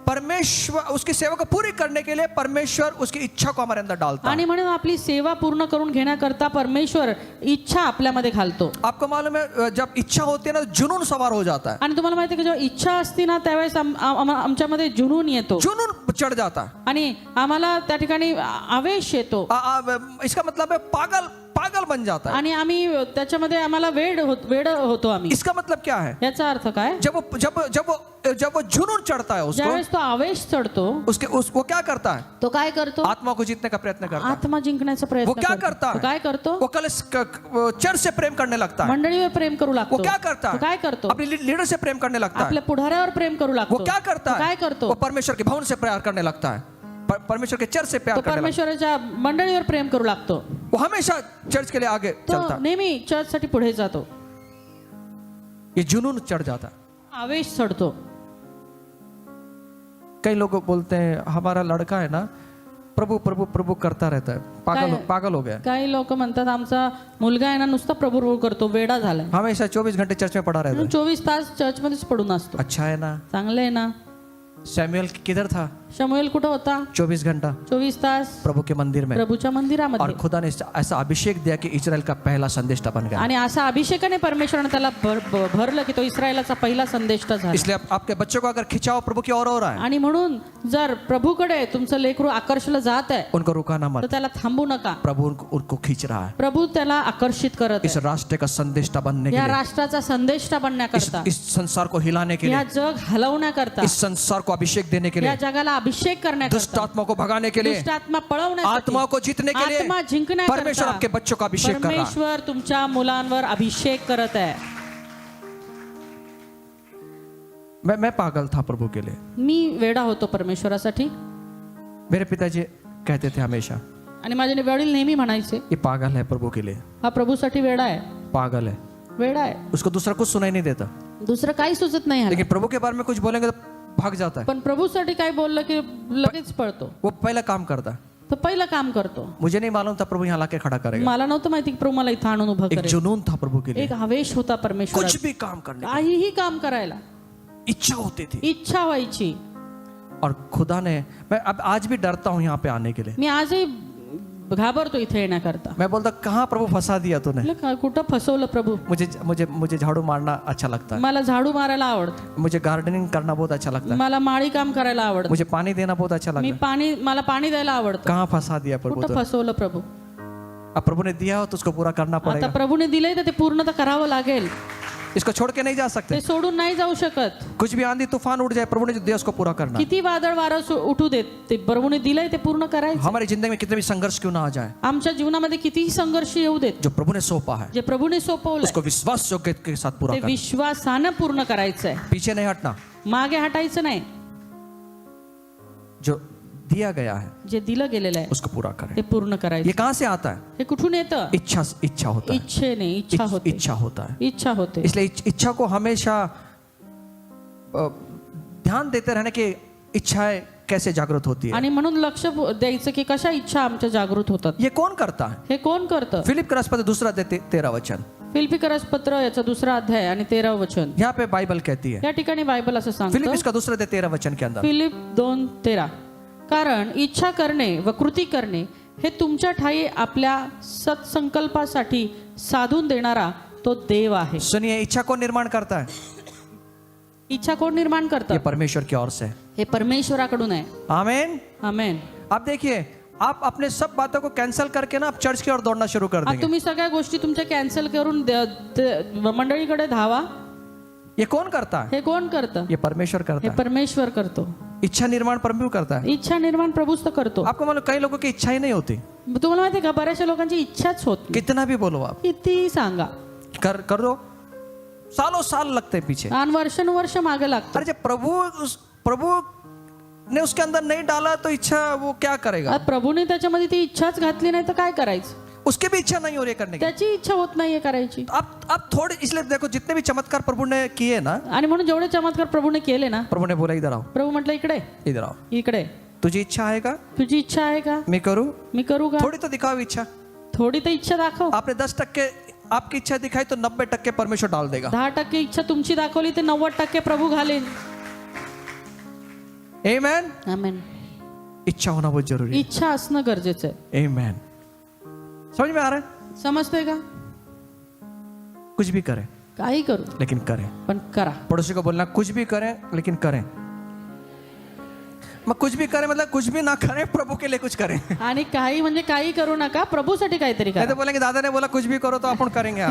परमेश्वर, उसकी सेवा को पूरी करने के लिए परमेश्वर उसकी इच्छा को हमारे अंदर डालता है। आणि म्हणून आपली सेवा पूर्ण करून घेण्याकरता परमेश्वर इच्छा आपल्यामध्ये घालतो. आपको मालूम है, जब इच्छा होती है ना, जुनून सवार हो जाता है। आणि तुम्हाला माहिती आहे की जेव्हा इच्छा असते ना त्यावेळेस आमच्यामध्ये जुनून येतो जुनून चढ़ जाता है। आणि आम्हाला त्या ठिकाणी आवेश येतो इसका मतलब है पागल बन जाता है। आणि आम्ही त्याच्यामध्ये आम्हाला वेड होतो आम्ही. इसका मतलब क्या है? याचा अर्थ काय? जब वो जुनून चढ़ता है उसको, ज्यावेळेस तो आवेश चढतो वो क्या करता है? तो काय करतो? आत्मा को जीतने का प्रयत्न करता है। आत्मा जिंकण्याचा वो प्रयत्न क्या करतो. करता तो है? काय करतो? वो चर्च से प्रेम करने लगता है। मंडळीवर प्रेम करू वो लागतो. क्या करता तो है? काय करतो? अपने लीडर से प्रेम करने लगता है। आपल्या पुढाऱ्यावर प्रेम करू लागतो. वो क्या करता तो है? काय करतो? वो परमेश्वर के भवन से प्यार करने लगता है। परमेश्वर के चर्च से प्यार तो करने लगता परमेश्वराच्या मंडळीवर प्रेम करू लागतो. है। वो हमेशा चर्च के लिए आगे तो चलता है। नेहमी चर्च साठी पुढे जातो. ये जुनून चढ़ जाता है। आवेश चढतो. कई लोग बोलते हैं हमारा लड़का है ना, प्रभु प्रभु प्रभु करता रहता है, पागल हो गया। काही लोक म्हणतात आमचा मुलगा आहे ना नुसता प्रभू प्रभू करतो, वेडा झालाय. हमेशा 24 घंटे चर्च में पड़ा रहता है। 24 तास चर्च मध्येच पडून असतो. अच्छा है ना? चांगलं आहे ना? सैमुएल किधर था? शमूएल कुठं होता? 24 घंटा 24 तास प्रभु के मंदिर में। प्रभूच्या और मंदिरामध्ये. खुदा ने ऐसा अभिषेक दिया कि इजराइल का पहला संदेष्टा बन गया। आणि असा अभिषेकाने परमेश्वराने त्याला भरलं की तो इस्रायलाचा पहिला संदेष्टा झाला. इसलिए आपके बच्चों को अगर खिंचाव प्रभु की ओर हो रहा है, आणि म्हणून जर प्रभूकडे तुमचं लेकरू आकर्षलं जात आहे उनको रुकाना तर मत। त्याला थांबू नका. प्रभु उनको खींच रहा है प्रभू त्याला आकर्षित करत इस आहे. राष्ट्र का संदेष्टा बनने के या लिए, राष्ट्राचा संदेष्टा बनण्याकरता, इस संसार को हिलाने के या लिए, जग हलवण्याकरता, इस संसार को अभिषेक देने के या लिए, जगाला अभिषेक दुष्ट करण्याकरता, आत्मा को भगाने के लिए, दुष्ट आत्मा पळवण्यासाठी, आत्मा को जीतने के लिए आत्मा जिंकण्याकरता परमेश्वर आपके बच्चों का अभिषेक कर रहा है। परमेश्वर तुमच्या मुलांवर अभिषेक करत आहे. मैं पागल था प्रभु के लिए। मी वेडा होतो परमेश्वरासाठी. मेरे पिताजी कहते थे हमेशा, आणि माझे वडील नेहमी म्हणायचे ये पागल है प्रभु के लिए, हा प्रभूसाठी वेडा आहे, पागल है। वेडा आहे. उसको दूसरा कुछ सुनाई नहीं देता, दुसरं काही सुचत नाही ह्याला. लेकिन प्रभु के बारे में कुछ बोलेंगे तो भाग जाता है। पण प्रभूसाठी काय बोललं की लगेच पळतो. वो पहला काम करता, तो पहिलं काम करतो. मुझे नहीं मालूम था प्रभु यहाँ लाके खड़ा करेगा। मला नव्हतं माहिती की प्रभू मला इथं आणून उभं एक करेल. जुनून था प्रभु के लिए, एक आवेश होता परमेश्वर, कुछ भी काम करने की काहीही काम करायला इच्छा होती थी। इच्छा व्हायची. और खुदा ने, मैं अब आज भी डरता हूँ यहाँ पे आने के लिए। मी आजही घाबरतो इथे येण्याकरता. मैं बोलता कहाँ प्रभु फंसा दिया तूने। म्हटलं, कुठं फसवलं प्रभू. मुझे झाड़ू मारना अच्छा लगता है, मला झाडू मारायला आवडतं, मुझे गार्डनिंग करना बहुत अच्छा लगता है, मला माळी काम करायला आवडतं, मुझे पानी देना बहुत अच्छा लगता है। मला पाणी द्यायला आवडतं. कहाँ फंसा दिया प्रभु कुठं तूने। फसवलं प्रभू. अब प्रभु ने दिया हो तो उसको पूरा करना आता पड़ेगा। प्रभूने दिलंय तर ते पूर्ण तर करावं लागेल. इसको छोड़ के नहीं जा सकते। ते सोडून नाही जाऊ शकत. कुछ भी आंधी तूफान उठ जाए, प्रभु ने जो दिया उसको पूरा करना। किती वादळ वारं उठू देत, ते प्रभूने दिलंय ते पूर्ण करायचं. हमारी जिंदगी में कितने भी संघर्ष क्यों ना आ जाए, आमच्या जीवनामध्ये कितीही संघर्ष येऊ देत, जो प्रभु ने सौंपा है जे प्रभूने सोपवलंय उसको विश्वास योग्य के साथ पूरा ते करना। विश्वासानं पूर्ण करायचंय. पीछे नहीं हटना, मागे हटायचं नाही. जो दिया गया है जे दिलं गेलेलं आहे उसको पूरा करें। ते पूर्ण करायचं. ये कहाँ से आता है? हे कुठून येतं? इच्छा होता है। इच्छेने. इच्छा होते. इच्छा होता है। इच्छा होते. इसलिए इच्छा को हमेशा ध्यान देते रहने की इच्छाएं कैसे जागृत होती है। आणि म्हणून लक्ष द्यायचं की कशा इच्छा आमच्या जागृत होतात. ये कौन करता है? हे कोण करतं? फिलिप के राष्ट्रपति 2:13 फिलिप्पीकरास पत्र याचा 2 अध्याय आणि 13 वचन. यहाँ पे बाइबल कहती है, या ठिकाणी बायबल असं फिलिप सांगतं, इसका 2:13 के अंदर, फिलिप 2:13, कारण इच्छा करणे व कृती करणे हे तुमच्या ठाई आपल्या सत्संकल्पासाठी साधून देणारा तो देव आहे. सुनिए, इच्छा कौन निर्माण करता है? इच्छा कोण निर्माण करतं? ये परमेश्वर की ओर से। हे परमेश्वराकडून आहे. आमीन। आमेन. आप देखिए, आप अपने सब बातों को कैंसिल करके ना आप चर्च की ओर दौड़ना शुरू कर आता देंगे. तुम्ही सगळ्या गोष्टी तुमच्या कॅन्सल करून मंडळीकडे धावा. ये कौन करता है? हे कोण करतं? ये परमेश्वर करता हे है. परमेश्वर करतो. इच्छा निर्माण परमेश्वर करता है. इच्छा निर्माण प्रभूच तर करतो. आपको मालूम कई लोगों की इच्छा ही नहीं होती. तुम्हाला माहिती आहे का, बऱ्याचशा लोकांची इच्छाच होत नाही. कितना भी बोलो आप किती सांगा, कर दो, सालों साल लगते हैं पीछे. आणि वर्षानुवर्ष मागे लागतं. अरे जब प्रभु ने उसके अंदर नहीं डाला तो इच्छा वो क्या करेगा? आता प्रभूने त्याच्यामध्ये ती इच्छाच घातली नाही तर काय करायचं? उसकी भी इच्छा नहीं हो रही है करने की. त्याची इच्छा होत नाहीये करायची. आप थोड़े, इसलिए देखो जितने भी चमत्कार प्रभु ने किए ना, आणि म्हणून जेवढे चमत्कार प्रभूने केले ना, प्रभु ने बोला इधर आओ, प्रभू म्हटलं इकडे इधर आओ. इकडे. तुझी इच्छा आहे का? तुझी इच्छा आहे का? मैं करूं? मी करू का? थोड़ी तो दिखाओ इच्छा. थोडी तर इच्छा दाखव. आपने 10% आपकी इच्छा दिखाई तो 90% परमेश्वर डाल देगा. 10% इच्छा तुमची दाखवली ते 90% प्रभू घालेन. आमेन. आमेन. इच्छा होना बहुत जरूरी है. इच्छा असणं गरजेचं आहे. आमेन. समझ में आ रहा है? समजतंय का? कुछ भी करें काही करू लेकिन करें. पण करा. पड़ोसी को बोलना कुछ भी करें लेकिन करें. मैं कुछ भी करें मतलब कुछ भी ना करें, प्रभु के लिए कुछ करें. आणि काही म्हणजे काही करू नका, प्रभूसाठी काहीतरी नहीं करा. तो बोलेंगे दादा ने बोला कुछ भी करो तो अपन करेंगे.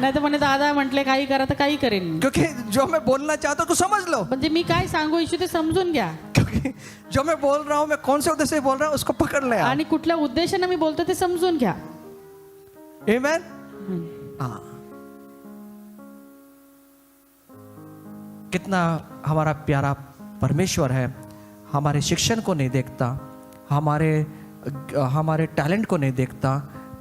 नाही तर म्हणे दादा म्हटले काही करा तर काही करेन. क्योंकि जो मैं बोलना चाहता हूँ तो समझ लो. म्हणजे मी काय सांगू इच्छितो ते समजून घ्या. क्योंकि जो मैं बोल रहा हूँ, मैं कौन से उद्देश्य से बोल रहा हूँ उसको पकड़ ले. आणि कुठल्या उद्देशाने मी बोलतो ते समजून घ्या. आमेन. हाँ. कितना हमारा प्यारा परमेश्वर है. हमारे शिक्षण को नहीं देखता, हमारे टैलेंट को नहीं देखता.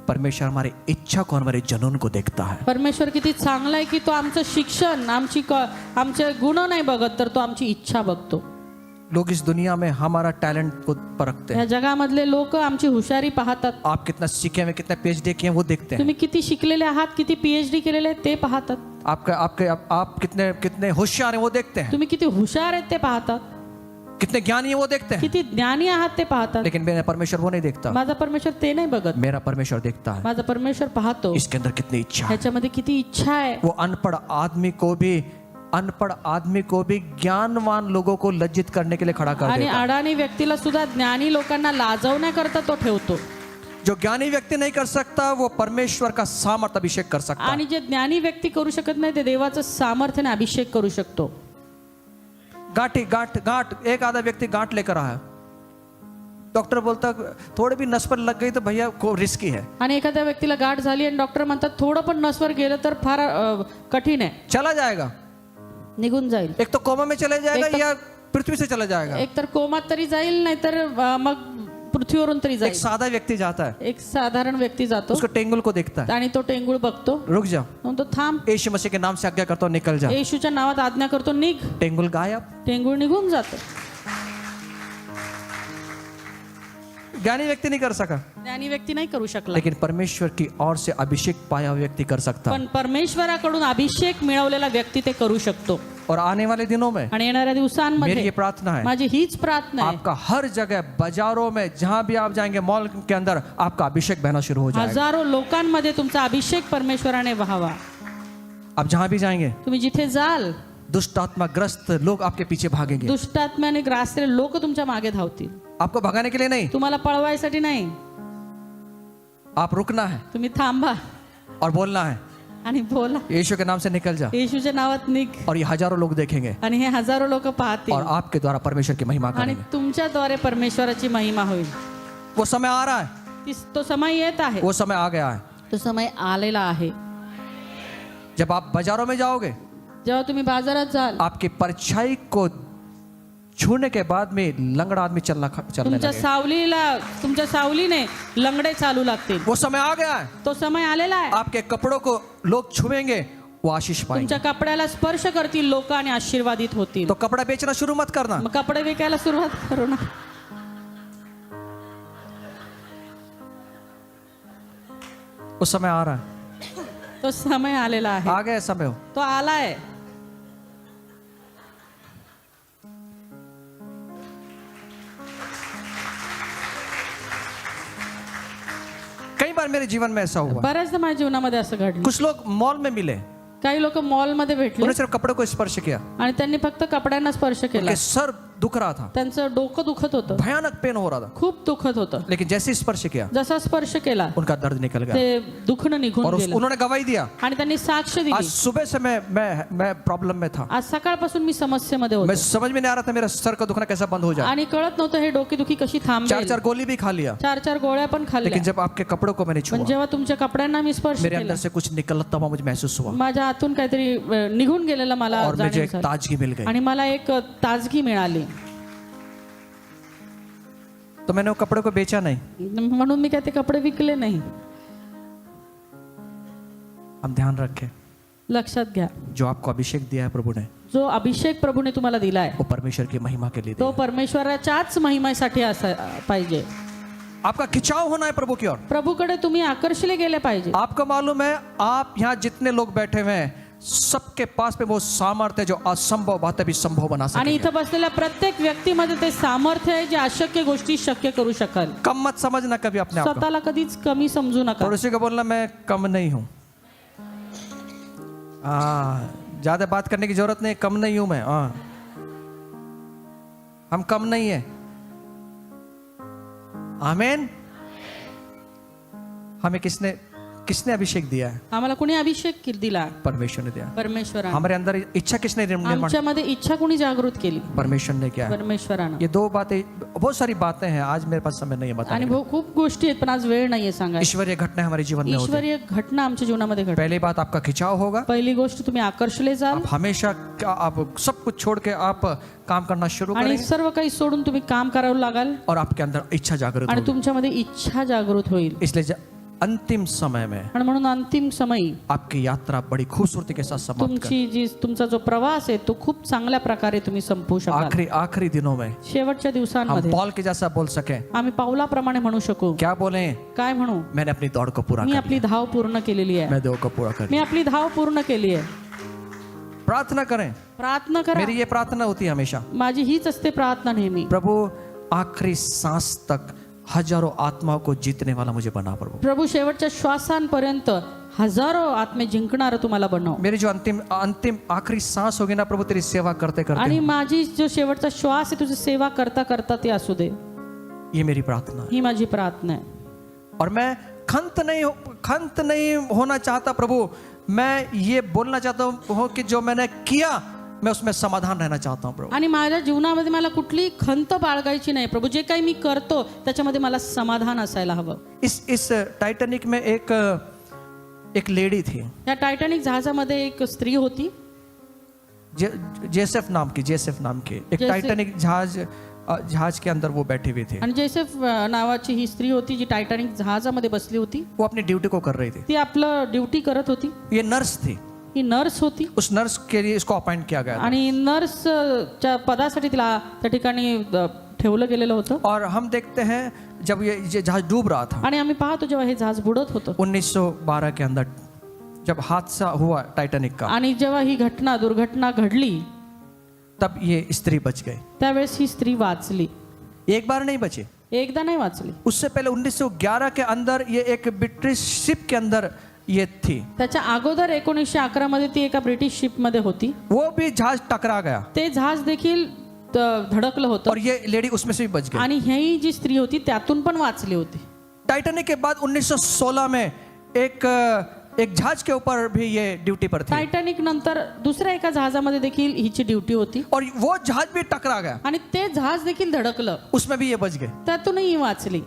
परमेश्वर हमारी इच्छा को, हमारे जुनून को देखता है. परमेश्वर किती चांगला आहे की तो आमचं शिक्षण, आमचे गुण नाही बघत, तर तो आमची इच्छा बघतो. लोग इस दुनिया में हमारा टैलेंट को परखते या हैं. जगामधले लोक आमची हुशारी पाहतात. आप कितना सीखे हैं, कितना PhD किए हैं वो देखते हैं. तुम्ही किती शिकलेले आहात, किती PhD केलेले आहेत ते पाहतात. आप कितने होशियार हैं वो देखते हैं. तुम्ही किती हुशार आहेत ते पाहतात. कितने ज्ञानी हैं वो देखते हैं. किती ज्ञानी आहात ते पाहतात. लेकिन मेरा परमेश्वर वो नहीं देखता. माझा परमेश्वर ते नाही बघत. मेरा परमेश्वर देखता है माझा परमेश्वर पाहतो इसके अंदर कितनी इच्छा है. ह्याच्यामध्ये किती इच्छा आहे. वो अनपढ़ आदमी को भी ज्ञानवान लोगों को लज्जित करने के लिए खड़ा कर आणि देता है. अडाणी व्यक्तीला सुद्धा ज्ञानी लोकांना लाजवण्याकरता तो ठेवतो. जो ज्ञानी व्यक्ति नहीं कर सकता वो परमेश्वर का सामर्थ अभिषेक कर सकता है. आणि जे ज्ञानी व्यक्ती करू शकत नाही ते देवाचं सामर्थ्याने अभिषेक करू शकतो. गांठ एक आधा व्यक्ति गांठ लेकर आया, डॉक्टर बोलता थोड़ी भी नस पर लग गई तो भैया को रिस्की है. आणि एखाद्या व्यक्तीला गाठ झाली आणि डॉक्टर म्हणतात थोडं पण नसवर गेलं तर फार कठीण आहे, चला जाएगा. निघून जाईल. एक तो कोमा में चले जाएगा या पृथ्वी से चला जाएगा. एक तर कोमात तरी जाईल, नाहीतर मग पृथ्वीवरून तरी एक जाईल. साधा व्यक्ति जाता है, एक साधारण व्यक्ती जातो उसको टेंगुल को देखता है, आणि तो टेंगुळ बघतो, रुक जा, म्हणतो थांब, यीशु मसीह के नाम से आज्ञा करता हूँ निकल जा. येशूच्या नावात आज्ञा करतो, निघ. टेंगुल गायब. टेंगुळ निघून जातो. ज्ञानी व्यक्ति नहीं कर सका, ज्ञानी व्यक्ती नाही करू शकला, लेकिन परमेश्वर की ओर से अभिषेक पाया हुआ व्यक्ति कर सकता है. पण परमेश्वराकडून अभिषेक मिळवलेला व्यक्ती ते करू शकतो. और आने वाले दिनों में आणि येणाऱ्या मेरी ये दिवसांमध्ये प्रार्थना है, माझी हीच प्रार्थना आहे, आपका हर जगह बाजारों में जहां भी आप जाएंगे, मॉल के अंदर आपका अभिषेक बहना शुरू हो जाएगा. हजारो लोकांमध्ये तुमचा अभिषेक परमेश्वराने व्हावा. आप जहां भी जाएंगे तुम्ही जिथे जाल दुष्ट आत्मा ग्रस्त लोग आपके पीछे भागेंगे. दुष्टात्म्याने ग्रासलेले लोक तुमच्या मागे धावतील. आपको भगाने के लिए नहीं, तुम्हाला पळवायसाठी नाही, आप रुकना है तुम्ही थांबा और बोलना है आणि बोला, यीशु के नाम से निकल जा. येशूच्या नावात निघ. और ये हजारों लोग देखेंगे आणि हे हजारो लोक और पाहतील आपके द्वारा परमेश्वर की महिमा आणि करेंगे. तुमच्याद्वारे परमेश्वराची महिमा होईल. वो समय आ रहा है, तो समय येत आहे, वो समय आ गया है. तो समय आलेला आहे. जब आप बाजारों में जाओगे, जेव्हा तुम्ही बाजारात जाल, आपकी परछाई को छूने के बाद में लंगड़ा आदमी चलने लगेगा. तुमच्या सावलीने लंगडे चालू लागतील. वो समय आ गया है. तो समय आलेला आहे. आपके कपड़ों को लोग छुएंगे, वो आशीष पाएंगे. तुमच्या कपड्याला स्पर्श करतील लोक आणि आशीर्वादित होतील. तो कपड़ा बेचना शुरू मत करना. मग कपडे विकायला सुरुवात करू ना. वो समय आ रहा है, तो समय आलेला आहे, आ गया समय. हो तो आलाय. कई बार मेरे जीवन में ऐसा हुआ, बऱ्याचदा माझ्या जीवनामध्ये असं घडलं. कुछ लोग मॉल में मिले, काही लोक मॉलमध्ये भेटले उन्होंने सिर्फ कपड़े को स्पर्श किया, आणि त्यांनी फक्त कपड्यांना स्पर्श केला. उनके सर दुख रहा था, त्यांचं डोकं दुखत होतं, भयानक पेन हो रहा था, खूप दुखत होतं. लेकिन जैसे ही स्पर्श किया जसा स्पर्श केला उनका दर्द निकल गया ते दुखणं निघून और गेलं उन्होंने गवाही दिया, आणि त्यांनी साक्ष आज दिली. सुबह से मैं प्रॉब्लम में था, आज सकाळपासून मी समस्येमध्ये मैं होतो समझ में नहीं आ रहा था मेरा सर का दुखना कैसा बंद हो जाए. आणि कळत नव्हतं हे डोकेदुखी कशी थांबेल. 4 गोली भी खा लिया, 4 गोळ्या पण खाल्ल्या, लेकिन जब आपके कपड़ों को मैंने पण छुआ, जेव्हा तुमच्या कपड्यांना मी स्पर्श मेरे केला अंदर से कुछ निकलता हुआ मुझे महसूस हुआ माझ्या आतून काहीतरी निघून गेलेलं मला और मुझे जाणीव एक झाली. ताजगी मिल गई. आणि मला एक ताजगी मिळाली. तो मैंने वो कपड़े को बेचा नहीं, म्हणून मी काय ते कपडे विकले नाही. हम ध्यान रखें, लक्षात घ्या, जो आपको अभिषेक दिया है प्रभु ने, जो अभिषेक प्रभूने तुम्हाला दिलाय वो परमेश्वर की महिमा के लिए तो दिया. परमेश्वराच्याच महिमेसाठी असा पाहिजे. आपका खिंचाव होना है प्रभु की ओर. प्रभूकडे तुम्ही आकर्षले गेले पाहिजे. आपको मालूम है, आप यहाँ जितने लोग बैठे हुए हैं सबके पास में वो सामर्थ्य है जो असंभव बातें भी संभव बना आणि सके. इथं बसलेल्या प्रत्येक व्यक्तीमध्ये ते सामर्थ्य आहे जे अशक्य गोष्टी शक्य करू शकाल. कम मत समझना कभी अपने आप को. स्वतःला कधीच कमी समजू नका. पड़ोसी को बोलना मैं कम नहीं हूँ. ज्यादा बात करने की जरूरत नहीं, कम नहीं हूं मैं. हम कम नहीं है. आमीन. हमें किसने अभिषेक दिया है? आम्हाला कोणी अभिषेक दिला? परमेश्वर ने दिया. परमेश्वराने. हमारे अंदर इच्छा किसने निर्माण? आमच्यामध्ये इच्छा कोणी जागृत केली? परमेश्वर ने किया है. परमेश्वरानं. ये 2 बातें, बहुत सारी बातें हैं, आज मेरे पास समय नहीं है आणि बताने. खूप गोष्टी आहेत पण आज वेळ नाहीये सांगायला. ईश्वरीय घटना हमारे जीवन में होती है. ईश्वरीय घटना आमच्या जीवनामध्ये घडते. पहली बात, आपका खिंचाव होगा. पहिली गोष्ट तुम्ही आकर्षले जाल आप हमेशा आप सब कुछ छोड़ के आप काम करना शुरू आणि करेंगे सर्व काही सोडून तुम्ही काम करावं लागाल और आपके अंदर इच्छा जागृत आणि होगी. तुमच्यामध्ये इच्छा जागृत होईल. इसलिए अंतिम समय में आणि म्हणून अंतिम समयी आपकी यात्रा बड़ी खूबसूरती के साथ समाप्त कर. तुमची तुमचा जो प्रवास आहे तो खूप चांगल्या प्रकारे तुम्ही संपवू शकाल. आखिरी दिनों में शेवटच्या हम दिवसांमध्ये पॉल के जैसा बोल सके. आम्ही पाऊलाप्रमाणे म्हणू शकू. क्या बोले? काय म्हणू? मैंने अपनी दौड़ को पूरा मी कर आपली लिया. धाव पूर्ण केलेली आहे. मैं दौड़ को पूरा कर मी लिया. आपली धाव पूर्ण केली आहे. प्रार्थना करें. प्रार्थना करा. मेरी ये प्रार्थना होती है हमेशा, माझी हीच असते प्रार्थना नेहमी. प्रभु आखिरी सांस तक हजारों आत्माओं को जीतने वाला मुझे बना प्रभु. प्रभू शेवटच्या श्वासांपर्यंत हजारो आत्मे जिंकणार तुम्हाला बनव. मेरी जो अंतिम आखिरी सांस होगी ना प्रभु, तेरी सेवा करते करते, आणि माझी जो शेवटचा श्वास आहे तुझी सेवा करता करता ते असू दे. ये मेरी प्रार्थना है. ही माझी प्रार्थना आहे. और मैं खंत नहीं होना चाहता प्रभु. मैं ये बोलना चाहता हूँ कि जो मैंने किया मैं उसमें समाधान रहना चाहता हूँ प्रभु. आणि माझ्या जीवनामध्ये मला कुठली खंत बाळगायची नाही प्रभू. जे काही मी करतो त्याच्यामध्ये मला समाधान असायला हवं. इस टाइटैनिक में एक लेडी थी, या टायटॅनिक जहाजामध्ये एक स्त्री होती, जेसेफ नाम की एक जेसेफ. टाइटैनिक जहाज के अंदर वो बैठी हुई थी. आणि जेसेफ नावाची ही स्त्री होती जी टायटॅनिक जहाजामध्ये बसली होती. वो अपनी ड्यूटी को कर रही थी. ती आपलं ड्युटी करत होती. ये नर्स थी. ही नर्स होती उस नर्स के लिए इसको अपॉइंट किया गया था. आणि नर्सच्या पदासाठी तिला त्या ठिकाणी ठेवलं गेलेलं होतं. और हम देखते हैं जब ये जहाज डूब रहा था आणि आम्ही पाहतो जेव्हा हे जहाज बुडत होतं 1912 के अंदर, जब हादसा हुआ टाइटैनिक का, आणि जेव्हा ही दुर्घटना घडली तब ये स्त्री बच गई. त्यावेळेस ही स्त्री वाचली. एक बार नहीं बची. एकदा नाही वाचली. उससे पहले 1911 के अंदर ये एक ब्रिटिश शिप के अंदर ये थी. त्याच्या अगोदर 1911 मध्ये ती एका ब्रिटिश शिप मध्ये होती. वो भी जहाज टकरा गया ते जहाज देखील धडकलं होतं और ये लेडी उसमें से भी बच गई. आणि ही जी स्त्री होती त्यातून पण वाचली होती. टाइटैनिक के बाद 1916 में एक जहाज के ऊपर भी ये ड्यूटी पर थी टायटॅनिक नंतर दुसऱ्या एका जहाजामध्ये देखील हिची ड्युटी होती और वो जहाज भी टकरा गया, आणि ते जहाज देखील धडकलं. उसमें भी ये बच गए. त्यातूनही ही वाचली.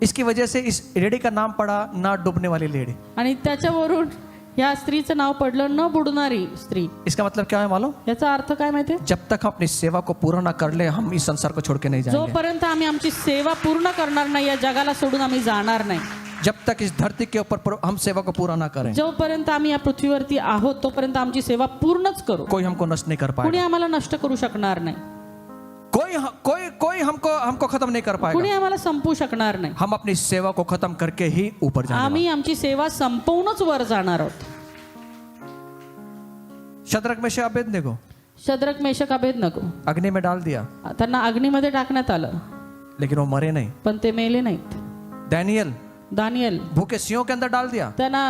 इसकी वजह से इस लेडी का नाम पड़ा ना डूबने वाली लेडी. आणि त्याच्यावरून या स्त्रीचं नाव पडलं न बुडणारी स्त्री. इसका मतलब क्या है मालूम? याचा अर्थ काय माहितीये? जब तक हम अपनी सेवा को पूरा ना कर ले, हम इस संसार को छोड़ के नहीं जाएंगे. जोपर्यंत आम्ही आमची सेवा पूर्ण करणार नाही या जगाला सोडून आम्ही जाणार नाही. जब तक इस धरती के ऊपर हम सेवा को पूरा ना करें, जोपर्यंत आम्ही या पृथ्वीवरती आहोत तोपर्यंत आमची सेवा पूर्णच करू. कोई हमको नष्ट नहीं कर कुणी पाएगा. आम्हाला नष्ट करू शकणार नाही. कोई हमको खत्म नहीं कर कुणी पाएगा. आम्हाला संपू शकणार नाही. हम अपनी सेवा को खत्म करके ही ऊपर जाएंगे. आम्ही आमची सेवा संपवूनच वर जाणार आहोत. Shadrach Meshach Abednego Shadrach Meshach Abednego अग्नि में डाल दिया, त्यांना अग्नीमध्ये टाकण्यात आलं लेकिन वो मरे नहीं. पण ते मेले नाहीत. दानियल भूखे सिंहों के अंदर डाल दिया, त्यांना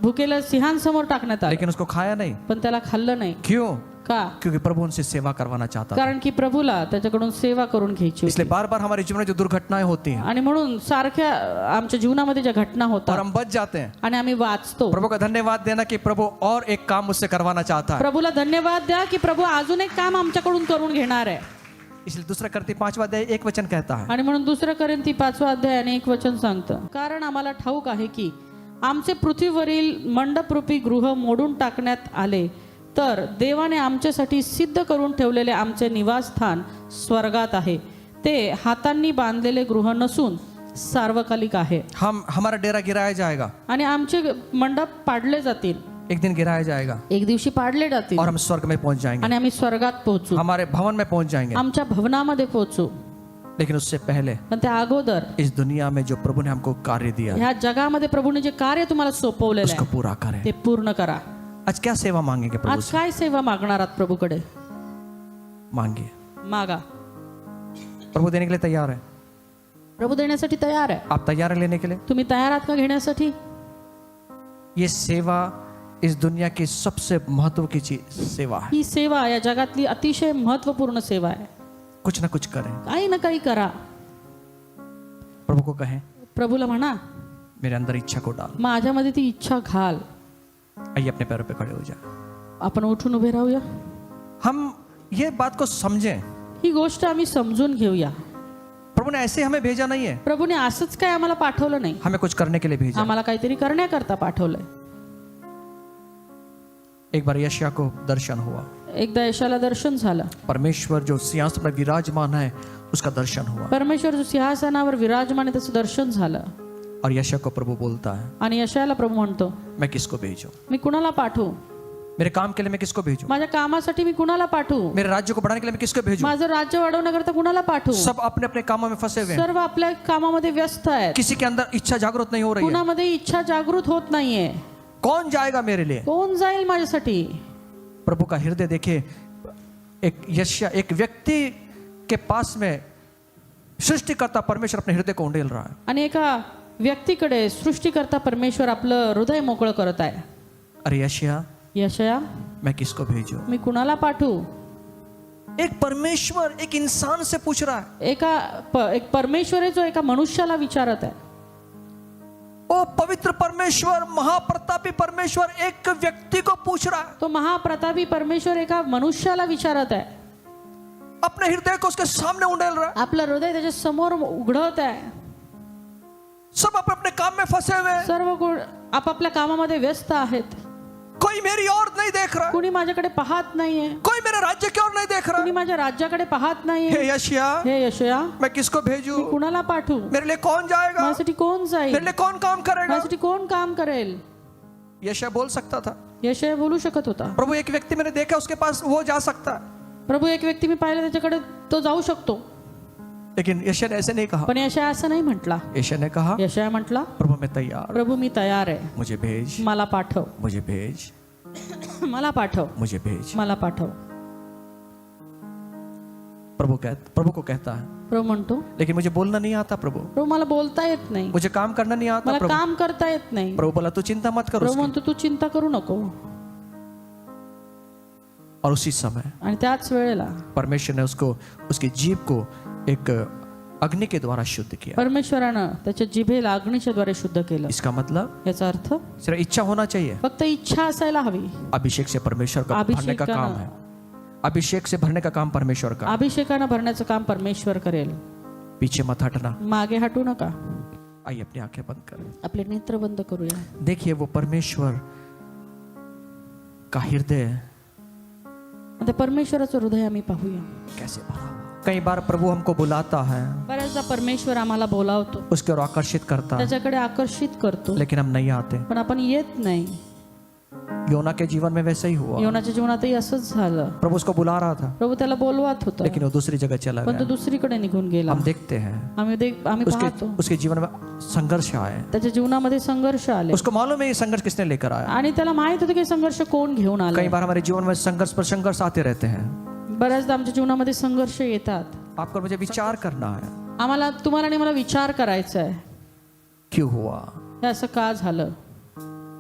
भुकेला सिंहांसमोर टाकण्यात आलं लेकिन उसको खाया नहीं. पण त्याला खाल्लं नाही. क्यों? का? क्योंकि प्रभु उनसे सेवा करवाना चाहता था। कारण की प्रभूला त्याच्याकडून सेवा करून घ्यायची होती. इसलिए बार बार हमारे जीवन में जो दुर्घटनाएं होती हैं आणि म्हणून सारख्या आमच्या जीवनामध्ये ज्या घटना और होतात हम बच जाते हैं, आणि आम्ही वाचतो, प्रभु का धन्यवाद देना कि प्रभु और एक काम मुझसे करवाना चाहता है। प्रभूला धन्यवाद द्या की प्रभू अजून एक काम आमच्याकडून करून घेणार आहे. इसलिए दूसरा करती 5वां अध्याय 1 वचन कहता है, आणि म्हणून 2 कोरिंथी 5 अध्याय आणि 1 वचन सांगतं, कारण आम्हाला ठाऊक आहे की आमचे पृथ्वीवरील मंडपरूपी गृह मोडून टाकण्यात आले तर देवाने आमच्यासाठी सिद्ध करून ठेवलेले आमचे निवासस्थान स्वर्गात आहे. ते हातांनी बांधलेले गृह नसून सार्वकालिक आहे. हमारा डेरा गिराया जाएगा, आणि आमचे मंडप पाडले जातील, एक दिन गिराया जाएगा एक दिवशी पाडले जातील और हम स्वर्ग में पहुंच जाएंगे, आणि आम्ही स्वर्गात पोहोचू, हमारे भवन में पहुंच जाएंगे। आमच्या भवनामध्ये पोहोचू. लेकिन उससे पहले पण त्या अगोदर इस दुनिया में जो प्रभु ने हमको कार्य दिया ह्या जगामध्ये प्रभूने जे कार्य तुम्हाला सोपवलेलं उसको आहे पूरा करें। ते पूर्ण करा. आज क्या सेवा मांगेंगे प्रभु आज से? काय सेवा मागणार आहात प्रभूकडे? मांगिए, मागा. प्रभु देने के लिए तैयार है। प्रभू देण्यासाठी तयार आहे. आप तैयार है लेने के लिए? तुम्ही तयार आहात का घेण्यासाठी? ये सेवा इस दुनिया की सबसे महत्व की चीज सेवा है। ही सेवा या जगातली अतिशय महत्वपूर्ण सेवा आहे. कुछ ना कुछ करें, काही ना काही करा. प्रभु को कहें प्रभूला म्हणा मेरे अंदर इच्छा को डाल। माझ्यामध्ये ती इच्छा घाल. आइए अपने पैरों पे खड़े हो जाए। आपण उठून उभे राहूया. हम ये बात को समझें, ही गोष्ट आम्ही समजून घेऊया. प्रभु ने ऐसे हमें भेजा नहीं है, प्रभूने असंच काय आम्हाला पाठवलं नाही, हमें कुछ करने के लिए भेजा। आम्हाला काहीतरी करण्याकरता पाठवलंय. एक बार यशायाह को दर्शन हुआ, एकदा यशाला दर्शन झालं. परमेश्वर जो सिंहासन पर विराजमान है उसका दर्शन हुआ, परमेश्वर जो सिंहासनावर विराजमान आहे त्याचं दर्शन झालं. और यशायाह को प्रभु बोलता है आणि यशाला प्रभू म्हणतो मैं किसको भेजूं, मी कुणाला पाठवू? मेरे काम के लिए मैं किसको भेजूं, माझ्या कामासाठी मी कुणाला पाठवू? मेरे राज्य को बढ़ाने के लिए मैं किसको भेजूं। माझं राज्य वाढवण्याकरता कुणाला पाठवू? सब अपने अपने कामों में फंसे हुए हैं, सर्व आपल्या कामामध्ये व्यस्त आहेत. किसी के अंदर इच्छा जागृत नहीं हो रही है। कुणामध्ये इच्छा जागृत होत नाहीये. कौन जाएगा मेरे लिए? कोण जाईल माझ्यासाठी? प्रभु का हृदय देखिए, एक यशायाह एक व्यक्ति के पास में सृष्टिकर्ता परमेश्वर अपने हृदय को उंडेल रहा है। आणि एका व्यक्तीकडे सृष्टिकर्ता परमेश्वर आपलं हृदय मोकळं करत आहे. अरे यशायाह यशया मैं किसको भेजूं? मी कुणाला पाठवू? एक परमेश्वर एक इंसान से पूछ रहा है। एक परमेश्वर आहे जो एका मनुष्याला विचारत आहे. ओ पवित्र परमेश्वर, महाप्रतापी परमेश्वर एक व्यक्ति को पूछ रहा है, तो महाप्रतापी परमेश्वर एका मनुष्याला विचारत आहे. अपने हृदय को उसके सामने उंडेल रहा है। आपलं हृदय त्याच्या समोर उघडत आहे. सब अपने अपने काम में फंसे हुए हैं, सर्व गुण आपापल्या कामामध्ये व्यस्त आहेत. कोई मेरी ओर नहीं देख रहा, कुणी माझ्याकडे पाहत नाहीये, कोई मेरे राज्य की ओर नहीं देख रहा। कुणी माझ्या राज्याकडे पाहत नाहीये. हे यशायाह हे यशया मैं किसको भेजूं? मी कुणाला पाठवू? मेरे लिए कौन जाएगा? माझ्यासाठी कोण जाईल? मेरे लिए कौन काम करेगा? माझ्यासाठी कोण काम करेल? यशायाह बोल सकता था, यशया बोलू शकत होता. प्रभु एक व्यक्ति मैंने देखा उसके पास वो जा सकता है, प्रभू एक व्यक्ती मी पाहिला त्याच्याकडे तो जाऊ शकतो. लेकिन यशायाह ने ऐसे नहीं कहा। पण यशया असं नाही म्हटला. यशायाह ने कहा यशया म्हटला प्रभु मैं तैयार, प्रभू मी तयार आहे, मुझे भेज, मला पाठव, मुझे भेज, मला पाठव, मुझे भेज। मला पाठव. प्रभु को कहता है प्रभू म्हणतो लेकिन मुझे बोलना नहीं आता प्रभु, प्रभू मला बोलता येत नाही, मुझे काम करना नहीं आता मला प्रभु। काम करता येत नाही. प्रभु बोला तू चिंता मत कर प्रभू उसकी। म्हणतो तू चिंता करू नको. और उसी समय आणि त्याच वेळेला परमेश्वर ने उसको उसकी जीभ को एक अग्नि के द्वारा शुद्ध किया। परमेश्वरानं त्याच्या जिभेला अग्नीच्या द्वारे शुद्ध केलं. इसका मतलब याचा अर्थ सिर्फ इच्छा होना चाहिए। फक्त इच्छा असायला हवी. अभिषेक से परमेश्वर का भरने का काम है, अभिषेक से भरने का काम परमेश्वर का। अभिषेकानं भरण्याचं काम परमेश्वर करेल. पीछे मत हटना। मागे हटू नका. आइए अपनी आंखें बंद करें, आपले नेत्र बंद करूया. देखिए वो परमेश्वर का हृदय आता परमेश्वराचं हृदय आम्ही पाहूया कैसे भरा हुआ। कई बार प्रभु हमको बुलाता है, बऱ्याचदा परमेश्वर आम्हाला बोलावतो, उसकी ओर आकर्षित करता है, त्याच्याकडे आकर्षित करतो, लेकिन हम नहीं आते। पण आपण येत नाही. योना के जीवन में वैसा ही हुआ। योनाच्या जीवनातही असंच झालं. प्रभु उसको बुला रहा था, प्रभू त्याला बोलवत होता, लेकिन वो दूसरी जगह चला पण तो गया। दुसरीकडे निघून गेला. हम देखते हैं आम्ही पाहतो उसके जीवन में संघर्ष आए, त्याच्या जीवनामध्ये संघर्ष आले. उसको मालूम है ये संघर्ष किसने लेकर आया। आणि त्याला माहित होतं की संघर्ष कोण घेऊन आला. कई बार हमारे जीवन में संघर्ष पर संघर्ष आते रहते हैं। बऱ्याचदा आमच्या जीवनामध्ये संघर्ष येतात. आपको मुझे विचार करना है, आम्हाला तुम्हाला आणि मला विचार करायचा आहे, क्यों हुआ। हे असं का झालं.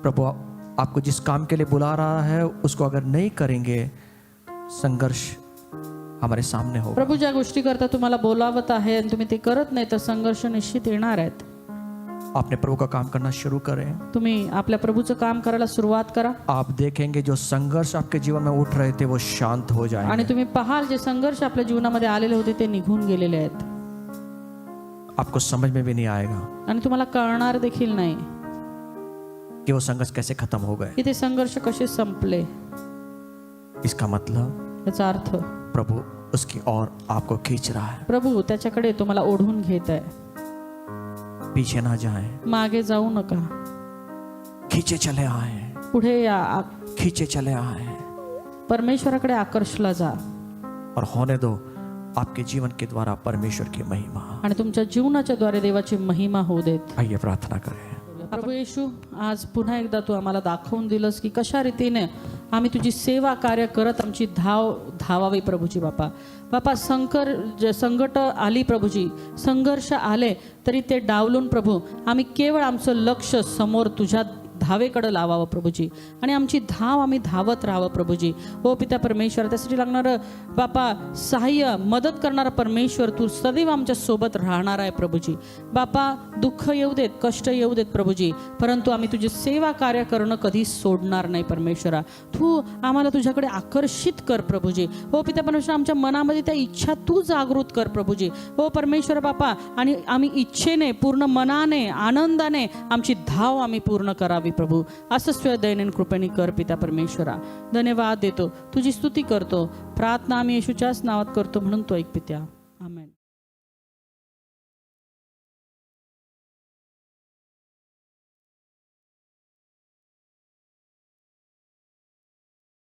प्रभु आपको जिस काम के लिए बुला रहा है उसको अगर नहीं करेंगे संघर्ष हमारे सामने होगा। प्रभू ज्या गोष्टी करता तुम्हाला बोलावत आहे आणि तुम्ही ते करत नाही तर संघर्ष निश्चित येणार आहेत. आपने प्रभु का काम करना शुरू करें, तुम्ही आपल्या प्रभूचं काम करायला सुरुवात करा आप देखेंगे जो संघर्ष आपके जीवन में उठ रहे थे वो शांत हो जाएंगे। आणि तुम्ही पाहाल जे संघर्ष आपल्या जीवनामध्ये आलेले होते ते निघून गेलेले आहेत आपको समझ में भी नहीं आएगा आणि तुम्हाला कळणार देखील नाही कि वो संघर्ष कैसे खत्म हो गए। की ते संघर्ष कसे संपले. इसका मतलब याचा अर्थ प्रभु उसकी ओर आपको खींच रहा है। प्रभू त्याच्याकडे तुम्हाला ओढून घेत आहे. पीछे ना जाएं, मागे जाऊ नका, खींचे चले आए, पुढे या, खींचे चले आए परमेश्वराकडे आकर्षला जा और होने दो आपके जीवन के द्वारा परमेश्वर की महिमा। आणि तुमच्या जीवनाच्या द्वारे देवाची महिमा होऊ देत. आइए प्रार्थना करें। प्रभू येशू, आज पुन्हा एकदा तू आम्हाला दाखवून दिलंस की कशा रीतीने आम्ही तुझी सेवा कार्य करत आमची धावावी प्रभूजी. बापा संकट आली प्रभूजी, संघर्ष आले तरी ते डावलून प्रभू आम्ही केवळ आमचं लक्ष समोर तुझ्या धावेकडे लावावं प्रभूजी आणि आमची धाव आम्ही धावत राहावं प्रभूजी. हो पिता परमेश्वर, त्यासाठी लागणारं बापा सहाय्य मदत करणारा परमेश्वर तू सदैव आमच्या सोबत राहणार आहे प्रभूजी. बापा दुःख येऊ देत, कष्ट येऊ देत प्रभूजी, परंतु आम्ही तुझी सेवा कार्य करणं कधी सोडणार नाही परमेश्वरा. तू आम्हाला तुझ्याकडे आकर्षित कर प्रभूजी. हो पिता परमेश्वर, आमच्या मनामध्ये त्या इच्छा तू जागृत कर प्रभूजी. हो परमेश्वर बापा, आणि आम्ही इच्छेने पूर्ण मनाने आनंदाने आमची धाव आम्ही पूर्ण करावी प्रभू. असं तुझ्या दैनंदिन कृपेने कर पिता परमेश्वरा. धन्यवाद देतो, तुझी स्तुती करतो, प्रार्थना आम्ही येशूच्याच नावात करतो म्हणून तो ऐक पित्या. आमेन.